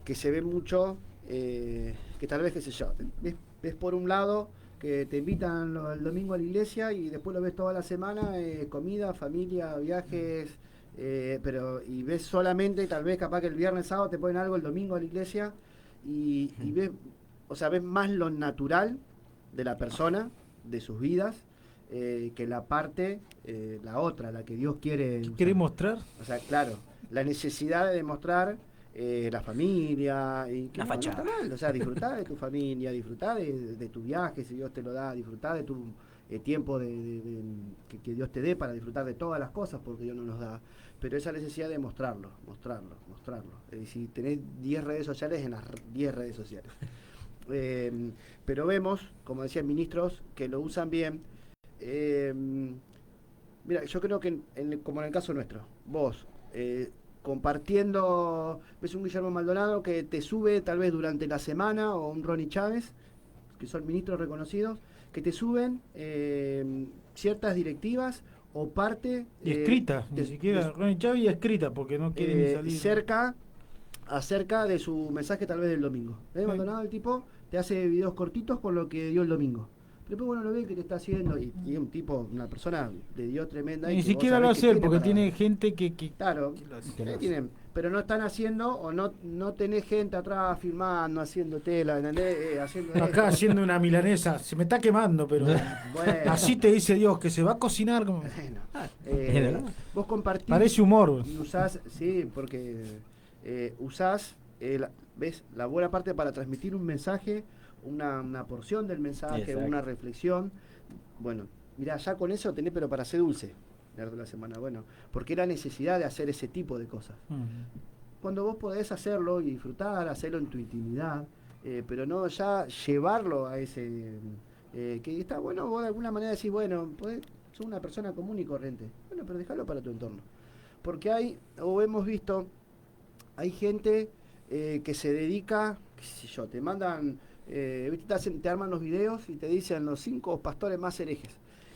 que se ve mucho, que tal vez, qué sé yo, ves por un lado que te invitan el domingo a la iglesia y después lo ves toda la semana, comida, familia, viajes. Y ves solamente, tal vez capaz que el viernes, sábado te ponen algo, el domingo a la iglesia y ves, o sea, ves más lo natural de la persona, de sus vidas, que la parte, la otra, la que Dios quiere.
¿Quiere mostrar?
O sea, claro, la necesidad de demostrar la familia y que
la fachada.
No está mal, o sea, disfrutar de tu familia, disfrutar de tu viaje si Dios te lo da, disfrutar de tu tiempo que Dios te dé para disfrutar de todas las cosas, porque Dios no nos da, pero esa necesidad de mostrarlo. Si tenés 10 redes sociales, en las 10 redes sociales. Pero vemos, como decían ministros, que lo usan bien. Mira, yo creo que como en el caso nuestro, vos compartiendo, ves un Guillermo Maldonado que te sube tal vez durante la semana, o un Ronnie Chávez, que son ministros reconocidos, que te suben ciertas directivas o parte
escrita, ni siquiera Ronnie Chávez escrita, porque no quiere ni salir
acerca de su mensaje tal vez del domingo. Maldonado, el tipo te hace videos cortitos con lo que dio el domingo. Pero después bueno lo ven que te está haciendo y un tipo, una persona de Dios tremenda.
Ni siquiera lo hace porque tiene gente que
claro, tienen, pero no están haciendo, o no tenés gente atrás filmando, haciendo tela, ¿entendés?
Acá haciendo una milanesa, se me está quemando, pero bueno, así te dice Dios, que se va a cocinar como...
Bueno, vos compartís...
Parece humor.
Y usás, sí, porque usás ¿ves? La buena parte para transmitir un mensaje, una porción del mensaje,
Exacto.
una reflexión. Bueno, mirá, ya con eso tenés, pero para ser dulce, de la semana. Bueno, porque era necesidad de hacer ese tipo de cosas. Cuando vos podés hacerlo y disfrutar, hacerlo en tu intimidad, pero no ya llevarlo a ese... que está bueno, vos de alguna manera decís, bueno, sos una persona común y corriente. Bueno, pero déjalo para tu entorno. Porque hay, o hemos visto, hay gente que se dedica, qué sé yo, te mandan, ¿viste? te arman los videos y te dicen los 5 pastores más herejes.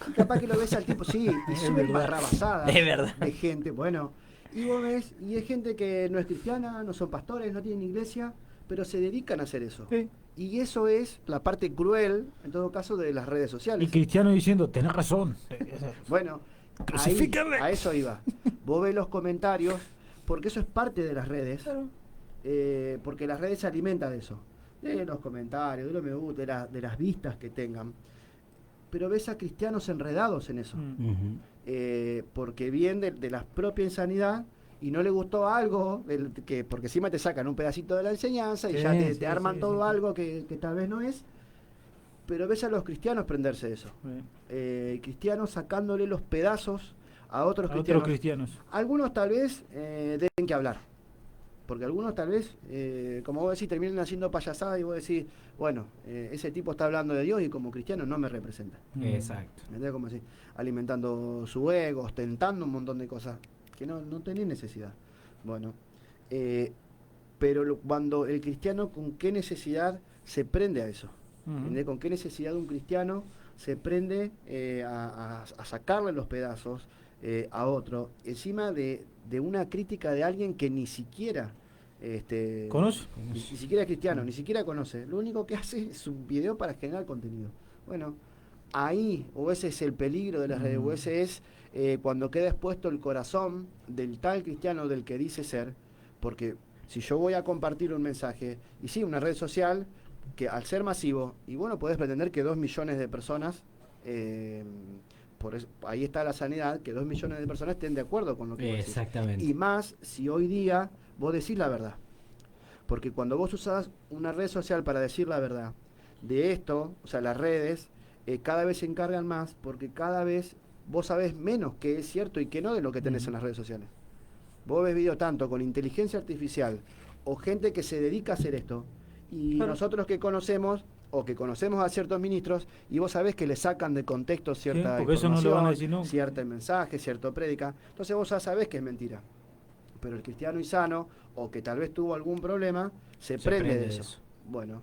Y capaz que lo ves al tipo, sí, y suben barrabasadas
Es verdad.
de gente, bueno. Y vos ves, y hay gente que no es cristiana, no son pastores, no tienen iglesia, pero se dedican a hacer eso.
Sí.
Y eso es la parte cruel, en todo caso, de las redes
Y
sociales.
Cristiano diciendo, tenés razón.
Bueno, ahí,
Crucifíquenle.
a eso iba. Vos ves los comentarios, porque eso es parte de las redes, porque las redes se alimentan de eso, de los comentarios, de los me gusta, de las vistas que tengan. Pero ves a cristianos enredados en eso, porque vienen de la propia insanidad y no le gustó algo, porque encima te sacan un pedacito de la enseñanza y
Sí,
ya te
sí,
arman
sí,
todo
sí.
algo que tal vez no es. Pero ves a los cristianos prenderse de eso. Cristianos sacándole los pedazos a otros
A
cristianos.
otros cristianos.
Algunos tal vez deben que hablar. Porque algunos tal vez, como vos decís, terminan haciendo payasadas y vos decís, bueno, ese tipo está hablando de Dios y como cristiano no me representa.
Exacto.
¿Entendés? Como así, alimentando su ego, ostentando un montón de cosas que no tenés necesidad. Bueno, pero cuando el cristiano, ¿con qué necesidad se prende a eso? ¿Entendés? ¿Con qué necesidad un cristiano se prende a sacarle los pedazos a otro, encima de una crítica de alguien que ni siquiera
¿Conoce?
ni siquiera es cristiano, ni siquiera conoce? Lo único que hace es un video para generar contenido. Bueno, ahí, o ese es el peligro de las redes, o ese es cuando queda expuesto el corazón del tal cristiano del que dice ser, porque si yo voy a compartir un mensaje, y sí, una red social que al ser masivo, y bueno, podés pretender que 2 millones de personas, ahí está la sanidad, que 2 millones de personas estén de acuerdo con lo que vos decís.
Exactamente.
Y más si hoy día vos decís la verdad. Porque cuando vos usás una red social para decir la verdad, de esto, o sea, las redes, cada vez se encargan más, porque cada vez vos sabés menos qué es cierto y qué no de lo que tenés en las redes sociales. Vos ves videos tanto con inteligencia artificial o gente que se dedica a hacer esto, y nosotros que conocemos, o que conocemos a ciertos ministros, y vos sabés que le sacan de contexto cierta
porque eso no lo van a decir nunca.
cierto mensaje, cierto prédica, entonces vos ya sabés que es mentira. Pero el cristiano y sano, o que tal vez tuvo algún problema, se prende de eso. Bueno,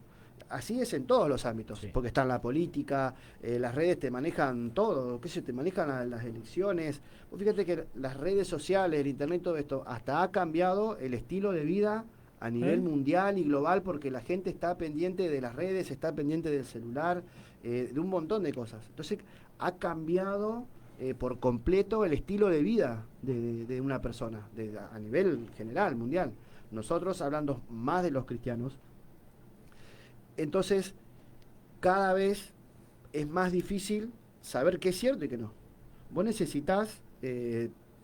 así es en todos los ámbitos,
Sí.
porque está en la política, las redes te manejan todo, qué sé, te manejan las elecciones. Vos fíjate que las redes sociales, el internet, todo esto, hasta ha cambiado el estilo de vida a nivel mundial y global, porque la gente está pendiente de las redes, está pendiente del celular, de un montón de cosas. Entonces ha cambiado por completo el estilo de vida de una persona, a nivel general, mundial. Nosotros hablando más de los cristianos, entonces cada vez es más difícil saber qué es cierto y qué no. Vos necesitas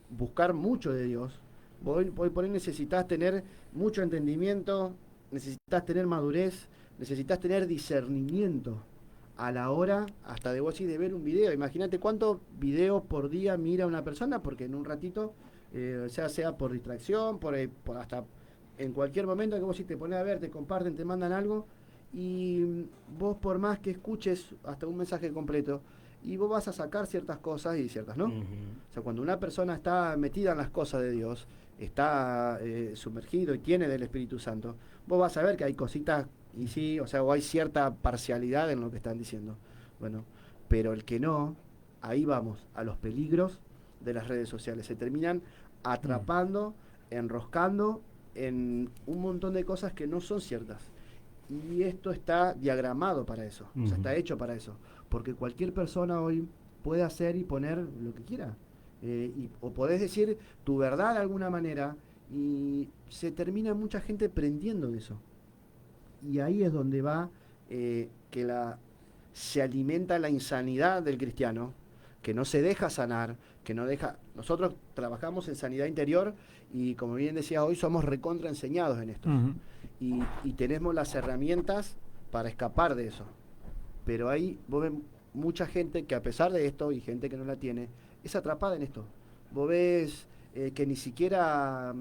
buscar mucho de Dios. Vos por ahí necesitas tener mucho entendimiento, necesitas tener madurez, necesitas tener discernimiento a la hora hasta de vos y de ver un video. Imagínate cuántos videos por día mira una persona, porque en un ratito, sea por distracción, por hasta en cualquier momento que vos sí te pones a ver, te comparten, te mandan algo, y vos por más que escuches hasta un mensaje completo, y vos vas a sacar ciertas cosas y ciertas no. O sea, cuando una persona está metida en las cosas de Dios, está sumergido y tiene del Espíritu Santo, vos vas a ver que hay cositas, y sí, o sea, o hay cierta parcialidad en lo que están diciendo. Bueno, pero el que no, ahí vamos, a los peligros de las redes sociales. Se terminan atrapando, enroscando en un montón de cosas que no son ciertas. Y esto está diagramado para eso, o sea, está hecho para eso. Porque cualquier persona hoy puede hacer y poner lo que quiera. O podés decir tu verdad de alguna manera, y se termina mucha gente prendiendo de eso. Y ahí es donde va se alimenta la insanidad del cristiano, que no se deja sanar, que no deja... Nosotros trabajamos en sanidad interior y, como bien decía hoy, somos recontraenseñados en esto. y tenemos las herramientas para escapar de eso. Pero ahí vos ves mucha gente que a pesar de esto, y gente que no la tiene, es atrapada en esto. Vos ves que ni siquiera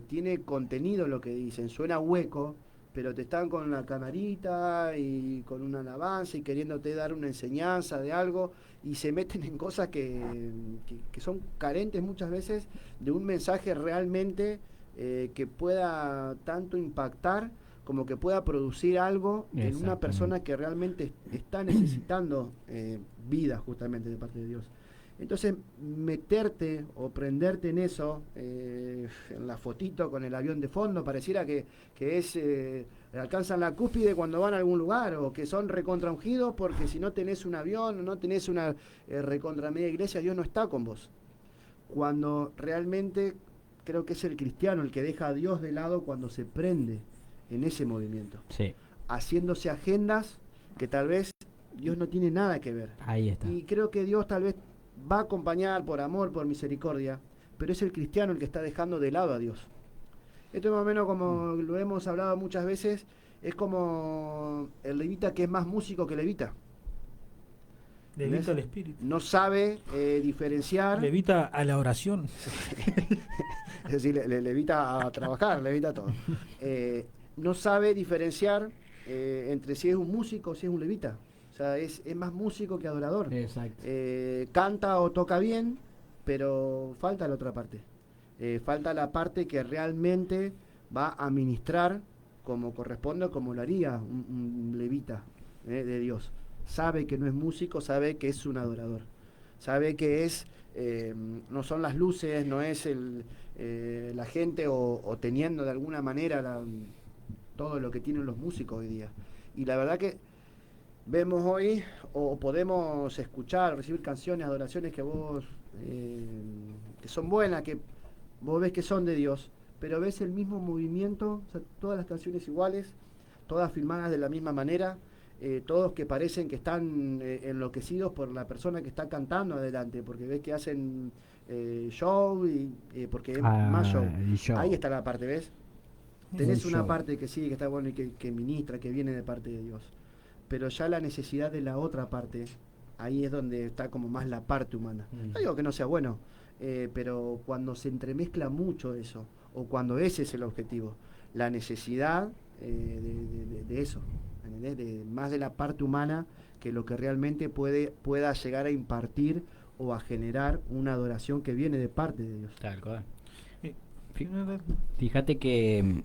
tiene contenido lo que dicen, suena hueco, pero te están con la camarita y con una alabanza y queriéndote dar una enseñanza de algo, y se meten en cosas que son carentes muchas veces de un mensaje realmente que pueda tanto impactar como que pueda producir algo en una persona que realmente está necesitando vida justamente de parte de Dios. Entonces, meterte o prenderte en eso, en la fotito con el avión de fondo, pareciera que es alcanzan la cúspide cuando van a algún lugar, o que son recontraungidos porque si no tenés un avión o no tenés una recontra media iglesia, Dios no está con vos. Cuando realmente creo que es el cristiano el que deja a Dios de lado cuando se prende en ese movimiento,
Sí.
haciéndose agendas que tal vez Dios no tiene nada que ver.
Ahí está.
Y creo que Dios tal vez va a acompañar por amor, por misericordia, pero es el cristiano el que está dejando de lado a Dios. Esto es más o menos como lo hemos hablado muchas veces, es como el levita que es más músico que levita.
Levita el espíritu.
No sabe diferenciar.
Levita a la oración.
Es decir, levita a trabajar, levita todo. No sabe diferenciar entre si es un músico o si es un levita. O sea, es más músico que adorador.
Exacto.
Canta o toca bien, pero falta la otra parte. Falta la parte que realmente va a ministrar como corresponde, como lo haría un levita de Dios. Sabe que no es músico, sabe que es un adorador. Sabe que es no son las luces, no es la gente o teniendo de alguna manera todo lo que tienen los músicos hoy día. Y la verdad que vemos hoy o podemos escuchar, recibir canciones, adoraciones que vos que son buenas, que vos ves que son de Dios, pero ves el mismo movimiento, o sea, todas las canciones iguales, todas filmadas de la misma manera, todos que parecen que están enloquecidos por la persona que está cantando adelante, porque ves que hacen show y porque es más show. Ahí está la parte, ¿ves? Tenés una parte que sí, que está bueno y que ministra, que viene de parte de Dios. Pero ya la necesidad de la otra parte, ahí es donde está como más la parte humana. No digo que no sea bueno, pero cuando se entremezcla mucho eso, o cuando ese es el objetivo, la necesidad de eso, ¿entendés? Más de la parte humana que lo que realmente pueda llegar a impartir o a generar una adoración que viene de parte de Dios.
Tal cual. Fíjate que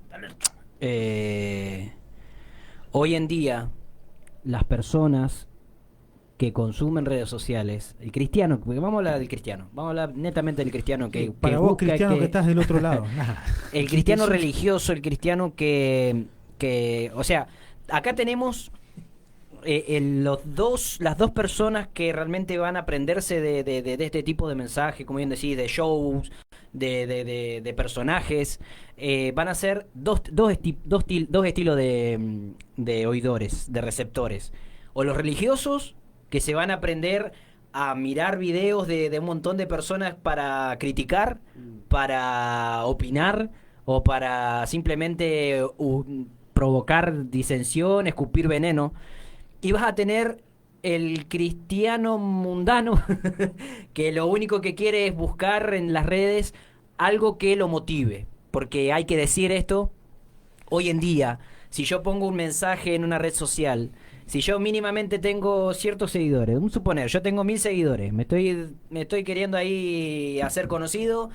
hoy en día las personas que consumen redes sociales, el cristiano, porque vamos a hablar del cristiano, vamos a hablar netamente del cristiano que
para vos, cristiano, que estás del otro lado.
El cristiano religioso, el cristiano que o sea, acá tenemos las dos personas que realmente van a aprenderse de este tipo de mensaje, como bien decís, de shows, de personajes, van a ser dos estilos de oidores, de receptores. O los religiosos, que se van a aprender a mirar videos de un montón de personas para criticar, para opinar o para simplemente provocar disensión, escupir veneno. Y vas a tener el cristiano mundano que lo único que quiere es buscar en las redes algo que lo motive. Porque hay que decir esto, hoy en día, si yo pongo un mensaje en una red social, si yo mínimamente tengo ciertos seguidores, vamos a suponer, yo tengo 1000 seguidores, me estoy queriendo ahí hacer conocido,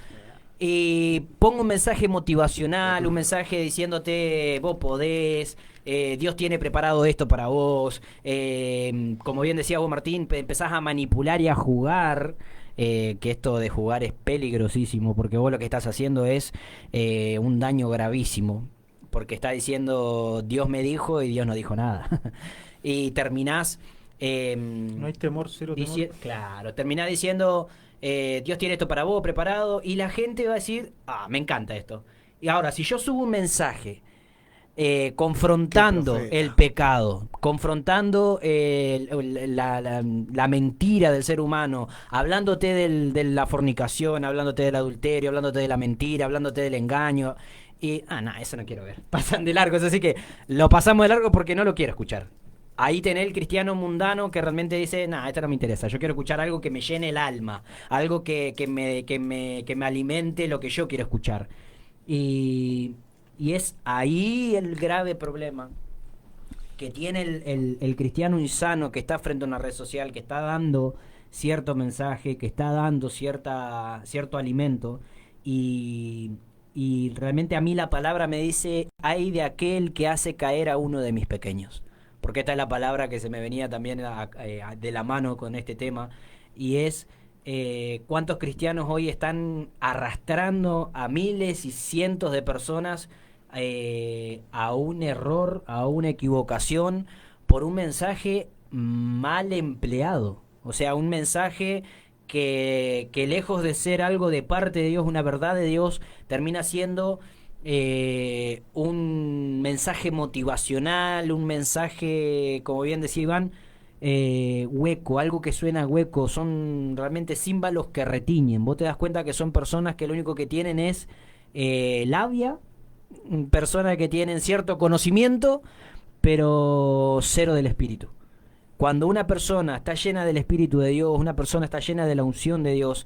y pongo un mensaje motivacional, un mensaje diciéndote vos podés, Dios tiene preparado esto para vos, como bien decía vos, Martín, empezás a manipular y a jugar, que esto de jugar es peligrosísimo, porque vos lo que estás haciendo es un daño gravísimo, porque está diciendo Dios me dijo y Dios no dijo nada. Y terminás
no hay temor, cero temor.
Claro, terminás diciendo Dios tiene esto para vos preparado, y la gente va a decir, me encanta esto. Y ahora, si yo subo un mensaje confrontando el pecado, confrontando la mentira del ser humano, hablándote de la fornicación, hablándote del adulterio, hablándote de la mentira, hablándote del engaño,
y, eso no quiero ver. Pasan de largo, así que lo pasamos de largo porque no lo quiero escuchar. Ahí tenés el cristiano mundano que realmente dice, esto no me interesa, yo quiero escuchar algo que me llene el alma, algo que me alimente lo que yo quiero escuchar. Y es ahí el grave problema que tiene el cristiano insano que está frente a una red social, que está dando cierto mensaje, que está dando cierto alimento, y realmente a mí la palabra me dice, ay de aquel que hace caer a uno de mis pequeños. Porque esta es la palabra que se me venía también de la mano con este tema, y es cuántos cristianos hoy están arrastrando a miles y cientos de personas a un error, a una equivocación, por un mensaje mal empleado. O sea, un mensaje que lejos de ser algo de parte de Dios, una verdad de Dios, termina siendo un mensaje motivacional, un mensaje, como bien decía Iván, hueco, algo que suena hueco. Son realmente címbalos que retiñen. Vos te das cuenta que son personas que lo único que tienen es labia, personas que tienen cierto conocimiento, pero cero del espíritu. Cuando una persona está llena del Espíritu de Dios, una persona está llena de la unción de Dios,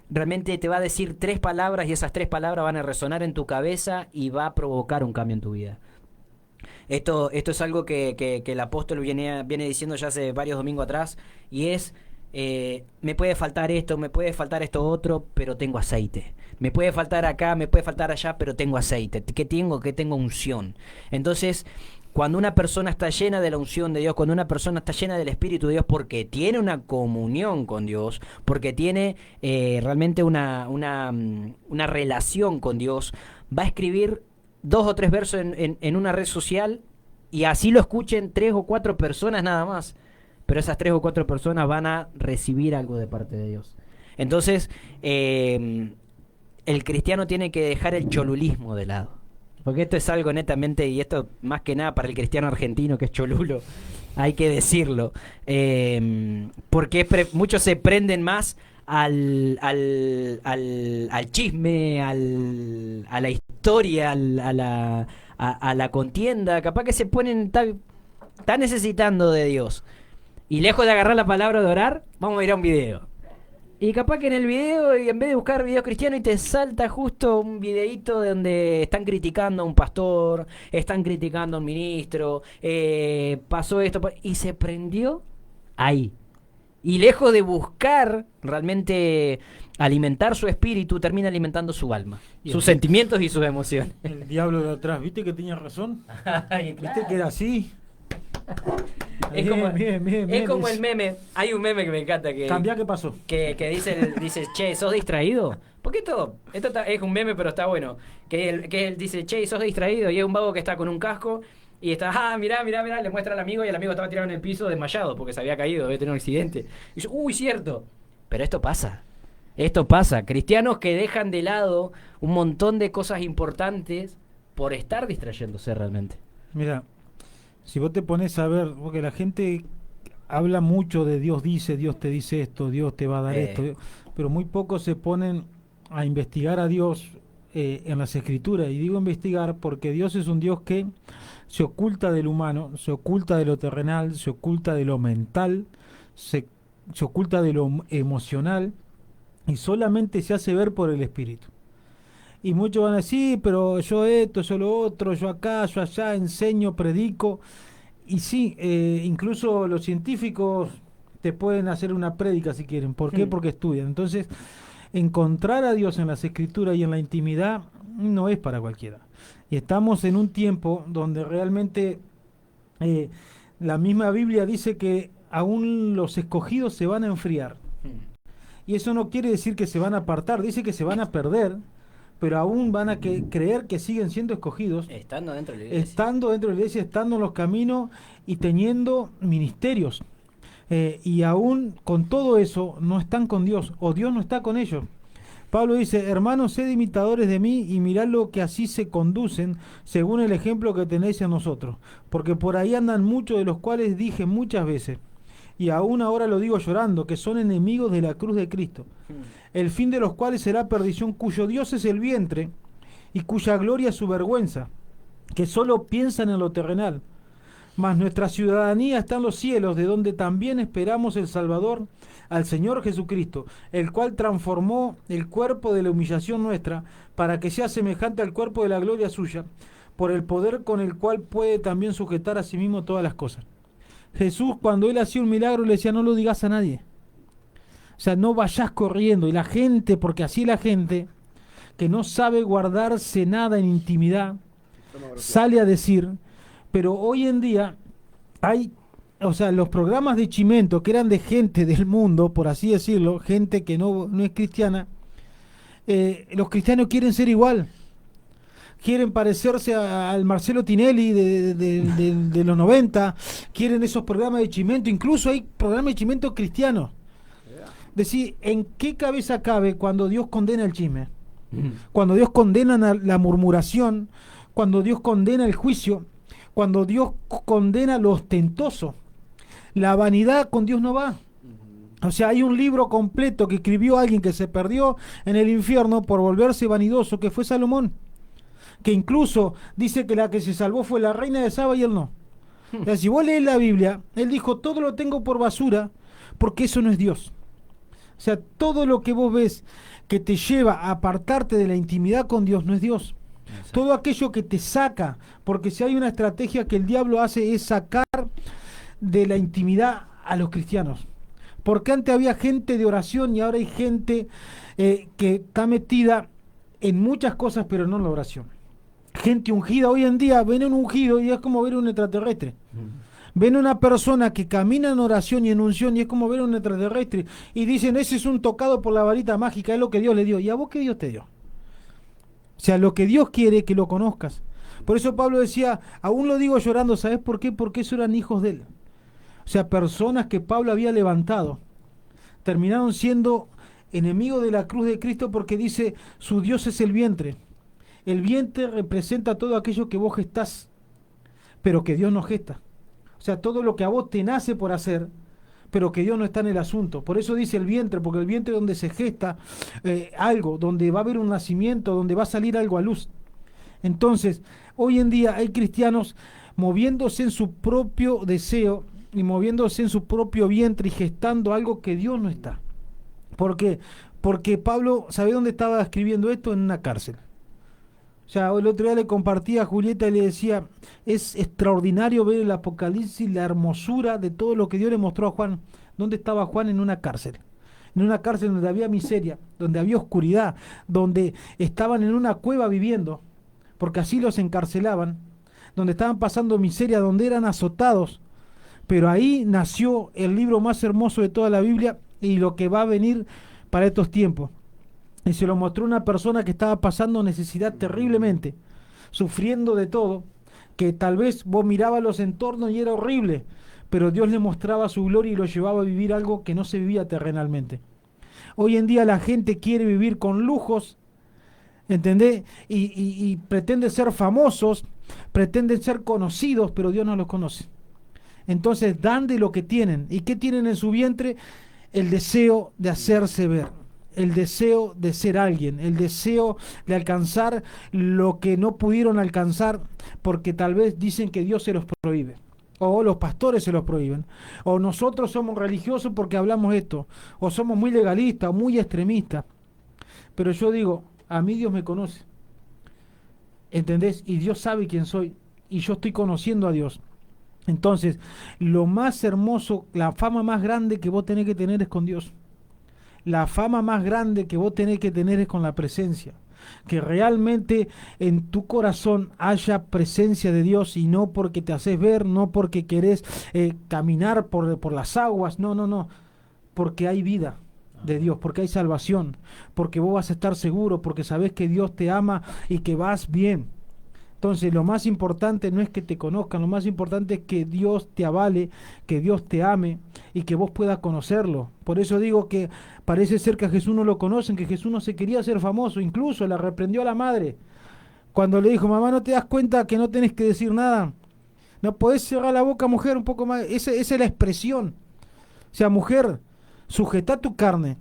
realmente te va a decir 3 palabras y esas 3 palabras van a resonar en tu cabeza y va a provocar un cambio en tu vida. Esto es algo que el apóstol viene diciendo ya hace varios domingos atrás, y es, me puede faltar esto otro, pero tengo aceite. Me puede faltar acá, me puede faltar allá, pero tengo aceite. ¿Qué tengo? Que tengo unción. Entonces, cuando una persona está llena de la unción de Dios, cuando una persona está llena del Espíritu de Dios, porque tiene una comunión con Dios, porque tiene realmente una relación con Dios, va a escribir 2 o 3 versos en una red social, y así lo escuchen 3 o 4 personas nada más, pero esas 3 o 4 personas van a recibir algo de parte de Dios. Entonces, el cristiano tiene que dejar el cholulismo de lado. Porque esto es algo netamente, y esto más que nada para el cristiano argentino que es cholulo, hay que decirlo. Porque muchos se prenden más al chisme, a la historia, a la contienda. Capaz que se ponen, está necesitando de Dios. Y lejos de agarrar la palabra de orar, vamos a ir a un video. Y capaz que en el video, y en vez de buscar videos cristianos, y te salta justo un videíto donde están criticando a un pastor, están criticando a un ministro, pasó esto, y se prendió ahí. Y lejos de buscar realmente alimentar su espíritu, termina alimentando su alma, sus sentimientos y sus emociones.
El diablo de atrás, ¿viste que tenía razón? ¿Viste que era así?
Es como el meme. Hay un meme que me encanta que
cambia, ¿qué pasó?
Que dice, che, ¿sos distraído? Porque esto es un meme, pero está bueno. Que él dice, che, ¿sos distraído? Y es un vago que está con un casco y está, mirá, le muestra al amigo, y el amigo estaba tirado en el piso desmayado porque se había caído, había tenido un accidente. Y yo, cierto. Pero esto pasa. Cristianos que dejan de lado un montón de cosas importantes por estar distrayéndose realmente.
Mira, si vos te pones a ver, porque la gente habla mucho de Dios dice, Dios te dice esto, Dios te va a dar esto, pero muy pocos se ponen a investigar a Dios en las Escrituras. Y digo investigar porque Dios es un Dios que se oculta del humano, se oculta de lo terrenal, se oculta de lo mental, se oculta de lo emocional, y solamente se hace ver por el Espíritu. Y muchos van a decir, pero yo esto, yo lo otro, yo acá, yo allá, enseño, predico. Y sí, incluso los científicos te pueden hacer una prédica si quieren. ¿Por qué? Porque estudian. Entonces, encontrar a Dios en las Escrituras y en la intimidad no es para cualquiera. Y estamos en un tiempo donde realmente la misma Biblia dice que aún los escogidos se van a enfriar. Y eso no quiere decir que se van a apartar, dice que se van a perder, pero aún van a creer que siguen siendo escogidos.
Estando dentro de la iglesia.
Estando en los caminos y teniendo ministerios. Y aún con todo eso no están con Dios, o Dios no está con ellos. Pablo dice, hermanos, sed imitadores de mí y mirad lo que así se conducen, según el ejemplo que tenéis en nosotros. Porque por ahí andan muchos, de los cuales dije muchas veces, y aún ahora lo digo llorando, que son enemigos de la cruz de Cristo, el fin de los cuales será perdición, cuyo Dios es el vientre, y cuya gloria es su vergüenza, que solo piensan en lo terrenal. Mas nuestra ciudadanía está en los cielos, de donde también esperamos el Salvador, al Señor Jesucristo, el cual transformó el cuerpo de la humillación nuestra, para que sea semejante al cuerpo de la gloria suya, por el poder con el cual puede también sujetar a sí mismo todas las cosas. Jesús, cuando él hacía un milagro, le decía: no lo digas a nadie. O sea, no vayas corriendo. Y la gente, porque así la gente, que no sabe guardarse nada en intimidad, sale a decir. Pero hoy en día hay, o sea, los programas de Chimento, que eran de gente del mundo, por así decirlo, gente que no es cristiana, los cristianos quieren ser igual. Quieren parecerse al Marcelo Tinelli de los 90, quieren esos programas de Chimento, incluso hay programas de Chimento cristianos. Decir, ¿en qué cabeza cabe cuando Dios condena el chisme? Cuando Dios condena la murmuración, cuando Dios condena el juicio, cuando Dios condena lo ostentoso. La vanidad con Dios no va. O sea, hay un libro completo que escribió alguien que se perdió en el infierno por volverse vanidoso, que fue Salomón, que incluso dice que la que se salvó fue la reina de Saba y él no. O sea, si vos lees la Biblia, él dijo: todo lo tengo por basura, porque eso no es Dios. O sea, todo lo que vos ves que te lleva a apartarte de la intimidad con Dios no es Dios. Exacto. Todo aquello que te saca, porque si hay una estrategia que el diablo hace, es sacar de la intimidad a los cristianos. Porque antes había gente de oración y ahora hay gente que está metida en muchas cosas, pero no en la oración. Gente ungida, hoy en día ven un ungido y es como ver un extraterrestre. Ven una persona que camina en oración y en unción y es como ver un extraterrestre. Y dicen: ese es un tocado por la varita mágica, es lo que Dios le dio. ¿Y a vos qué Dios te dio? O sea, lo que Dios quiere es que lo conozcas. Por eso Pablo decía: aún lo digo llorando. ¿Sabes por qué? Porque esos eran hijos de él. O sea, personas que Pablo había levantado terminaron siendo enemigos de la cruz de Cristo, porque dice: su Dios es el vientre. El vientre representa todo aquello que vos gestás, pero que Dios no gesta. O sea, todo lo que a vos te nace por hacer, pero que Dios no está en el asunto. Por eso dice el vientre, porque el vientre es donde se gesta algo, donde va a haber un nacimiento, donde va a salir algo a luz. Entonces, hoy en día hay cristianos moviéndose en su propio deseo y moviéndose en su propio vientre y gestando algo que Dios no está. ¿Por qué? Porque Pablo, ¿sabe dónde estaba escribiendo esto? En una cárcel. O sea, el otro día le compartía a Julieta y le decía: es extraordinario ver el Apocalipsis, la hermosura de todo lo que Dios le mostró a Juan. ¿Dónde estaba Juan? En una cárcel. En una cárcel donde había miseria, donde había oscuridad, donde estaban en una cueva viviendo, porque así los encarcelaban, donde estaban pasando miseria, donde eran azotados. Pero ahí nació el libro más hermoso de toda la Biblia y lo que va a venir para estos tiempos. Y se lo mostró una persona que estaba pasando necesidad terriblemente, sufriendo de todo, que tal vez vos mirabas los entornos y era horrible, pero Dios le mostraba su gloria y lo llevaba a vivir algo que no se vivía terrenalmente. Hoy en día la gente quiere vivir con lujos, ¿entendés? Y pretende ser famosos, pretenden ser conocidos, pero Dios no los conoce. Entonces dan de lo que tienen. ¿Y qué tienen en su vientre? El deseo de hacerse ver, el deseo de ser alguien, el deseo de alcanzar lo que no pudieron alcanzar porque tal vez dicen que Dios se los prohíbe, o los pastores se los prohíben, o nosotros somos religiosos porque hablamos esto, o somos muy legalistas o muy extremistas. Pero yo digo, a mí Dios me conoce, ¿entendés? Y Dios sabe quién soy y yo estoy conociendo a Dios. Entonces, lo más hermoso, la fama más grande que vos tenés que tener es con Dios. La fama más grande que vos tenés que tener es con la presencia. Que realmente en tu corazón haya presencia de Dios y no porque te haces ver, no porque querés caminar por las aguas, no. Porque hay vida de Dios, porque hay salvación, porque vos vas a estar seguro, porque sabés que Dios te ama y que vas bien. Entonces, lo más importante no es que te conozcan, lo más importante es que Dios te avale, que Dios te ame y que vos puedas conocerlo. Por eso digo que parece ser que a Jesús no lo conocen, que Jesús no se quería hacer famoso, incluso la reprendió a la madre. Cuando le dijo: mamá, ¿no te das cuenta que no tenés que decir nada? No podés cerrar la boca, mujer, un poco más. Esa es la expresión. O sea, mujer, sujeta tu carne,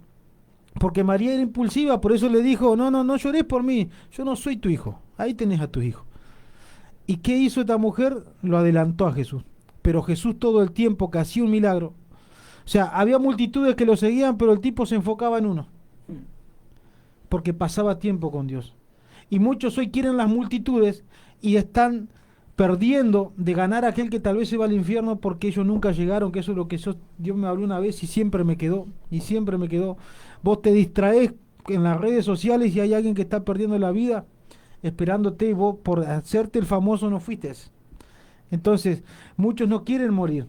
Porque María era impulsiva, por eso le dijo, no, no, no llores por mí, yo no soy tu hijo, ahí tenés a tu hijo. ¿Y qué hizo esta mujer? Lo adelantó a Jesús. Pero Jesús todo el tiempo que hacía un milagro, o sea, había multitudes que lo seguían, pero el tipo se enfocaba en uno, porque pasaba tiempo con Dios. Y muchos hoy quieren las multitudes y están perdiendo de ganar a aquel que tal vez se va al infierno porque ellos nunca llegaron, que eso es lo que Dios me habló una vez y siempre me quedó, y siempre me quedó. Vos te distraes en las redes sociales y hay alguien que está perdiendo la vida esperándote y vos por hacerte el famoso no fuiste. Entonces, muchos no quieren morir,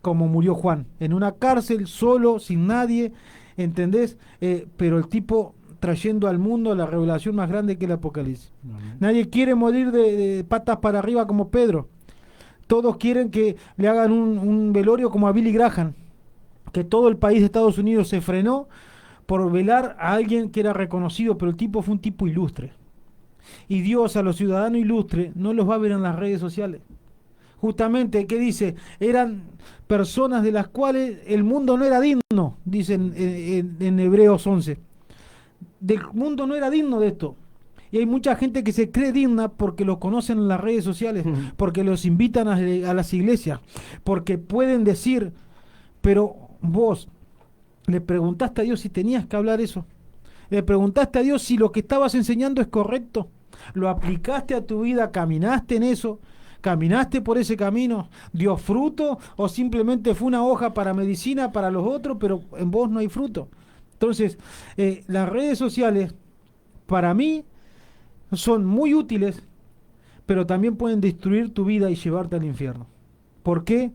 como murió Juan, en una cárcel, solo, sin nadie, ¿entendés? Pero el tipo trayendo al mundo la revelación más grande que el Apocalipsis. Nadie quiere morir de patas para arriba como Pedro. Todos quieren que le hagan un velorio como a Billy Graham, que todo el país de Estados Unidos se frenó por velar a alguien que era reconocido, pero el tipo fue un tipo ilustre. Y Dios a los ciudadanos ilustres no los va a ver en las redes sociales. Justamente, ¿qué dice? Eran personas de las cuales el mundo no era digno, dicen en Hebreos 11. Del mundo no era digno de esto. Y hay mucha gente que se cree digna porque los conocen en las redes sociales, porque los invitan a las iglesias, porque pueden decir, pero vos le preguntaste a Dios si tenías que hablar eso. Le preguntaste a Dios si lo que estabas enseñando es correcto. Lo aplicaste a tu vida, caminaste en eso, caminaste por ese camino, dio fruto o simplemente fue una hoja para medicina para los otros, pero en vos no hay fruto. Entonces, las redes sociales, para mí, son muy útiles, pero también pueden destruir tu vida y llevarte al infierno. ¿Por qué?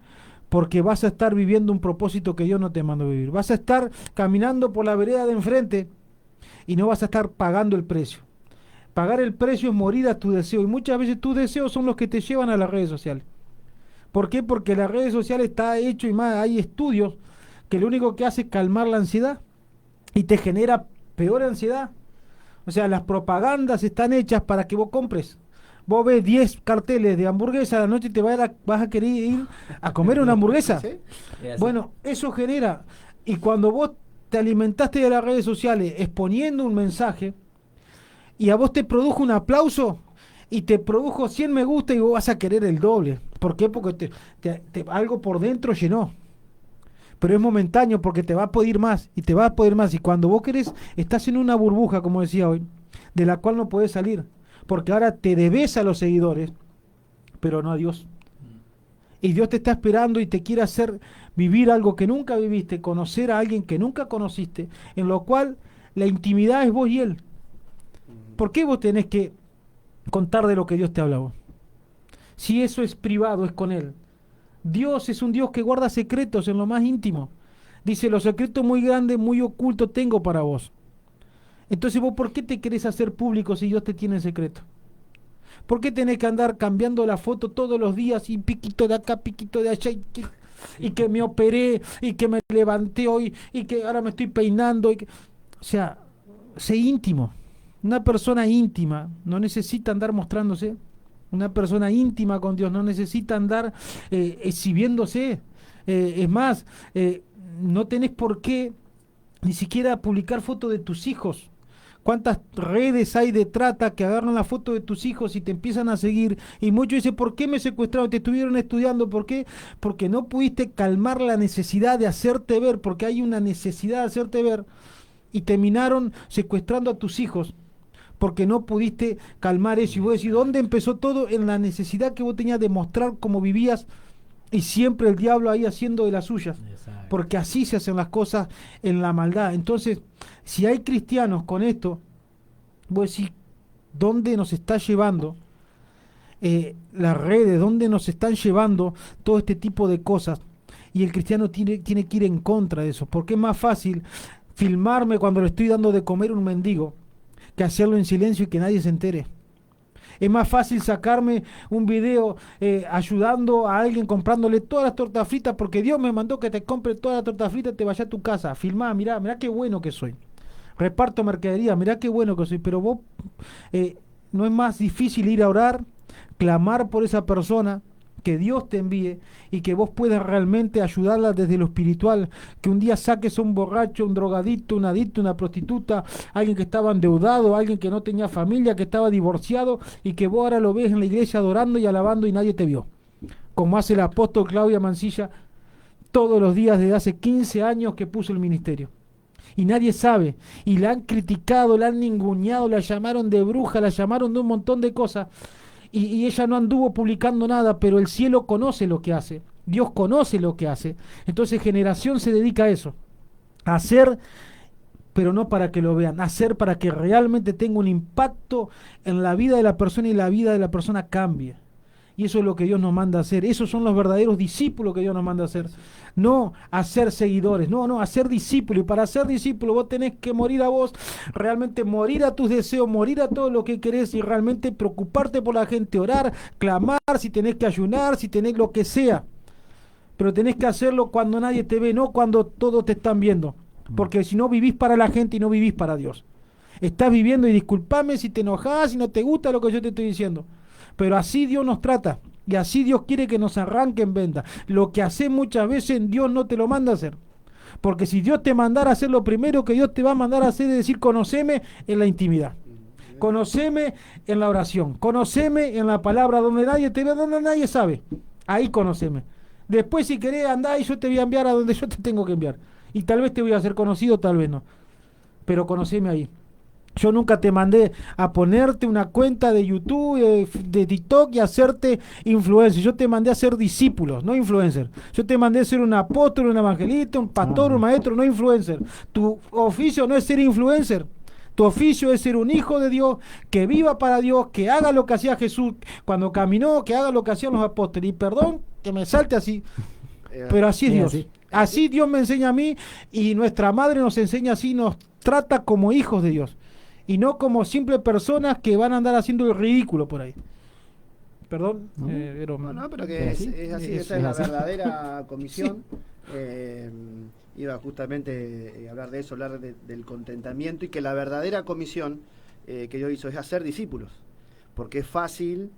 Porque vas a estar viviendo un propósito que Dios no te mandó vivir. Vas a estar caminando por la vereda de enfrente y no vas a estar pagando el precio. Pagar el precio es morir a tu deseo, y muchas veces tus deseos son los que te llevan a las redes sociales. ¿Por qué? Porque las redes sociales está hecho y más, hay estudios que lo único que hace es calmar la ansiedad y te genera peor ansiedad. O sea, las propagandas están hechas para que vos compres. Vos ves 10 carteles de hamburguesa a la noche y vas a querer ir a comer una hamburguesa.
¿Sí?
Bueno, eso genera. Y cuando vos te alimentaste de las redes sociales exponiendo un mensaje y a vos te produjo un aplauso y te produjo 100 me gusta y vos vas a querer el doble. ¿Por qué? Porque algo por dentro llenó. Pero es momentáneo porque te va a poder más y te va a poder más. Y cuando vos querés, estás en una burbuja, como decía hoy, de la cual no podés salir. Porque ahora te debes a los seguidores, pero no a Dios. Y Dios te está esperando y te quiere hacer vivir algo que nunca viviste, conocer a alguien que nunca conociste, en lo cual la intimidad es vos y Él. ¿Por qué vos tenés que contar de lo que Dios te habla a vos? Si eso es privado, es con Él. Dios es un Dios que guarda secretos en lo más íntimo. Dice, los secretos muy grandes, muy ocultos tengo para vos. Entonces vos, ¿por qué te querés hacer público si Dios te tiene en secreto? ¿Por qué tenés que andar cambiando la foto todos los días y piquito de acá, piquito de allá y que me operé y que me levanté hoy y que ahora me estoy peinando? O sea, sé íntimo. Una persona íntima no necesita andar mostrándose. Una persona íntima con Dios no necesita andar exhibiéndose. Es más, no tenés por qué ni siquiera publicar fotos de tus hijos. ¿Cuántas redes hay de trata que agarran la foto de tus hijos y te empiezan a seguir? Y muchos dicen, ¿por qué me secuestraron? Te estuvieron estudiando. ¿Por qué? Porque no pudiste calmar la necesidad de hacerte ver, porque hay una necesidad de hacerte ver, y terminaron secuestrando a tus hijos, porque no pudiste calmar eso. Y vos decís, ¿dónde empezó todo? En la necesidad que vos tenías de mostrar cómo vivías, y siempre el diablo ahí haciendo de las suyas. Exacto. Porque así se hacen las cosas en la maldad. Entonces, si hay cristianos con esto, vos decís, ¿dónde nos está llevando las redes? ¿Dónde nos están llevando todo este tipo de cosas? Y el cristiano tiene que ir en contra de eso, porque es más fácil filmarme cuando le estoy dando de comer a un mendigo que hacerlo en silencio y que nadie se entere. Es más fácil sacarme un video ayudando a alguien comprándole todas las tortas fritas, porque Dios me mandó que te compre todas las tortas fritas y te vaya a tu casa. Filmá, mirá qué bueno que soy. Reparto mercadería, mirá qué bueno que soy. Pero vos, ¿no es más difícil ir a orar, clamar por esa persona, que Dios te envíe y que vos puedas realmente ayudarla desde lo espiritual, que un día saques a un borracho, un drogadicto, un adicto, una prostituta, alguien que estaba endeudado, alguien que no tenía familia, que estaba divorciado y que vos ahora lo ves en la iglesia adorando y alabando y nadie te vio, como hace el apóstol Claudia Mancilla todos los días desde hace 15 años que puso el ministerio. Y nadie sabe, y la han criticado, la han ninguneado, la llamaron de bruja, la llamaron de un montón de cosas, y ella no anduvo publicando nada, pero el cielo conoce lo que hace, Dios conoce lo que hace. Entonces Generación se dedica a eso, a hacer, pero no para que lo vean, a hacer para que realmente tenga un impacto en la vida de la persona y la vida de la persona cambie. Y eso es lo que Dios nos manda a hacer. Esos son los verdaderos discípulos que Dios nos manda a hacer. No a ser seguidores, no, a ser discípulos. Y para ser discípulo vos tenés que morir a vos, realmente morir a tus deseos, morir a todo lo que querés y realmente preocuparte por la gente, orar, clamar, si tenés que ayunar, si tenés lo que sea. Pero tenés que hacerlo cuando nadie te ve, no cuando todos te están viendo. Porque si no vivís para la gente y no vivís para Dios. Estás viviendo, y disculpame si te enojás, si no te gusta lo que yo te estoy diciendo. Pero así Dios nos trata y así Dios quiere que nos arranquen venda. Lo que hace muchas veces Dios no te lo manda a hacer. Porque si Dios te mandara a hacer, lo primero que Dios te va a mandar a hacer es decir, conoceme en la intimidad. Conoceme en la oración. Conoceme en la palabra donde nadie te ve, donde nadie sabe. Ahí conoceme. Después si querés andar y yo te voy a enviar a donde yo te tengo que enviar. Y tal vez te voy a hacer conocido, tal vez no. Pero conoceme ahí. Yo nunca te mandé a ponerte una cuenta de YouTube, de TikTok y hacerte influencer. Yo te mandé a ser discípulos, no influencer. Yo te mandé a ser un apóstol, un evangelista, un pastor, un maestro, no influencer. Tu oficio no es ser influencer. Tu oficio es ser un hijo de Dios, que viva para Dios, que haga lo que hacía Jesús cuando caminó, que haga lo que hacían los apóstoles. Y perdón que me salte así, pero así es Dios. Así Dios me enseña a mí y nuestra madre nos enseña así, nos trata como hijos de Dios. Y no como simples personas que van a andar haciendo el ridículo por ahí. Perdón, pero...
No, pero que es así, esa es la verdadera comisión. Iba justamente a hablar de eso, hablar del contentamiento, y que la verdadera comisión que Dios hizo es hacer discípulos. Porque es fácil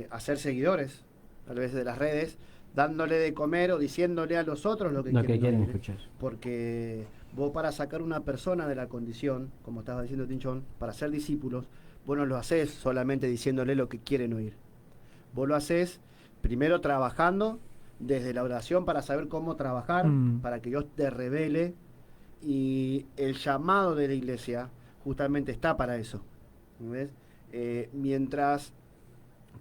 hacer seguidores, a través de las redes, dándole de comer o diciéndole a los otros lo que quieren
escuchar.
Porque vos, para sacar una persona de la condición, como estaba diciendo Tinchón, para ser discípulos, vos no lo hacés solamente diciéndole lo que quieren oír. Vos lo hacés primero trabajando desde la oración para saber cómo trabajar, para que Dios te revele, y el llamado de la iglesia justamente está para eso. ¿Ves?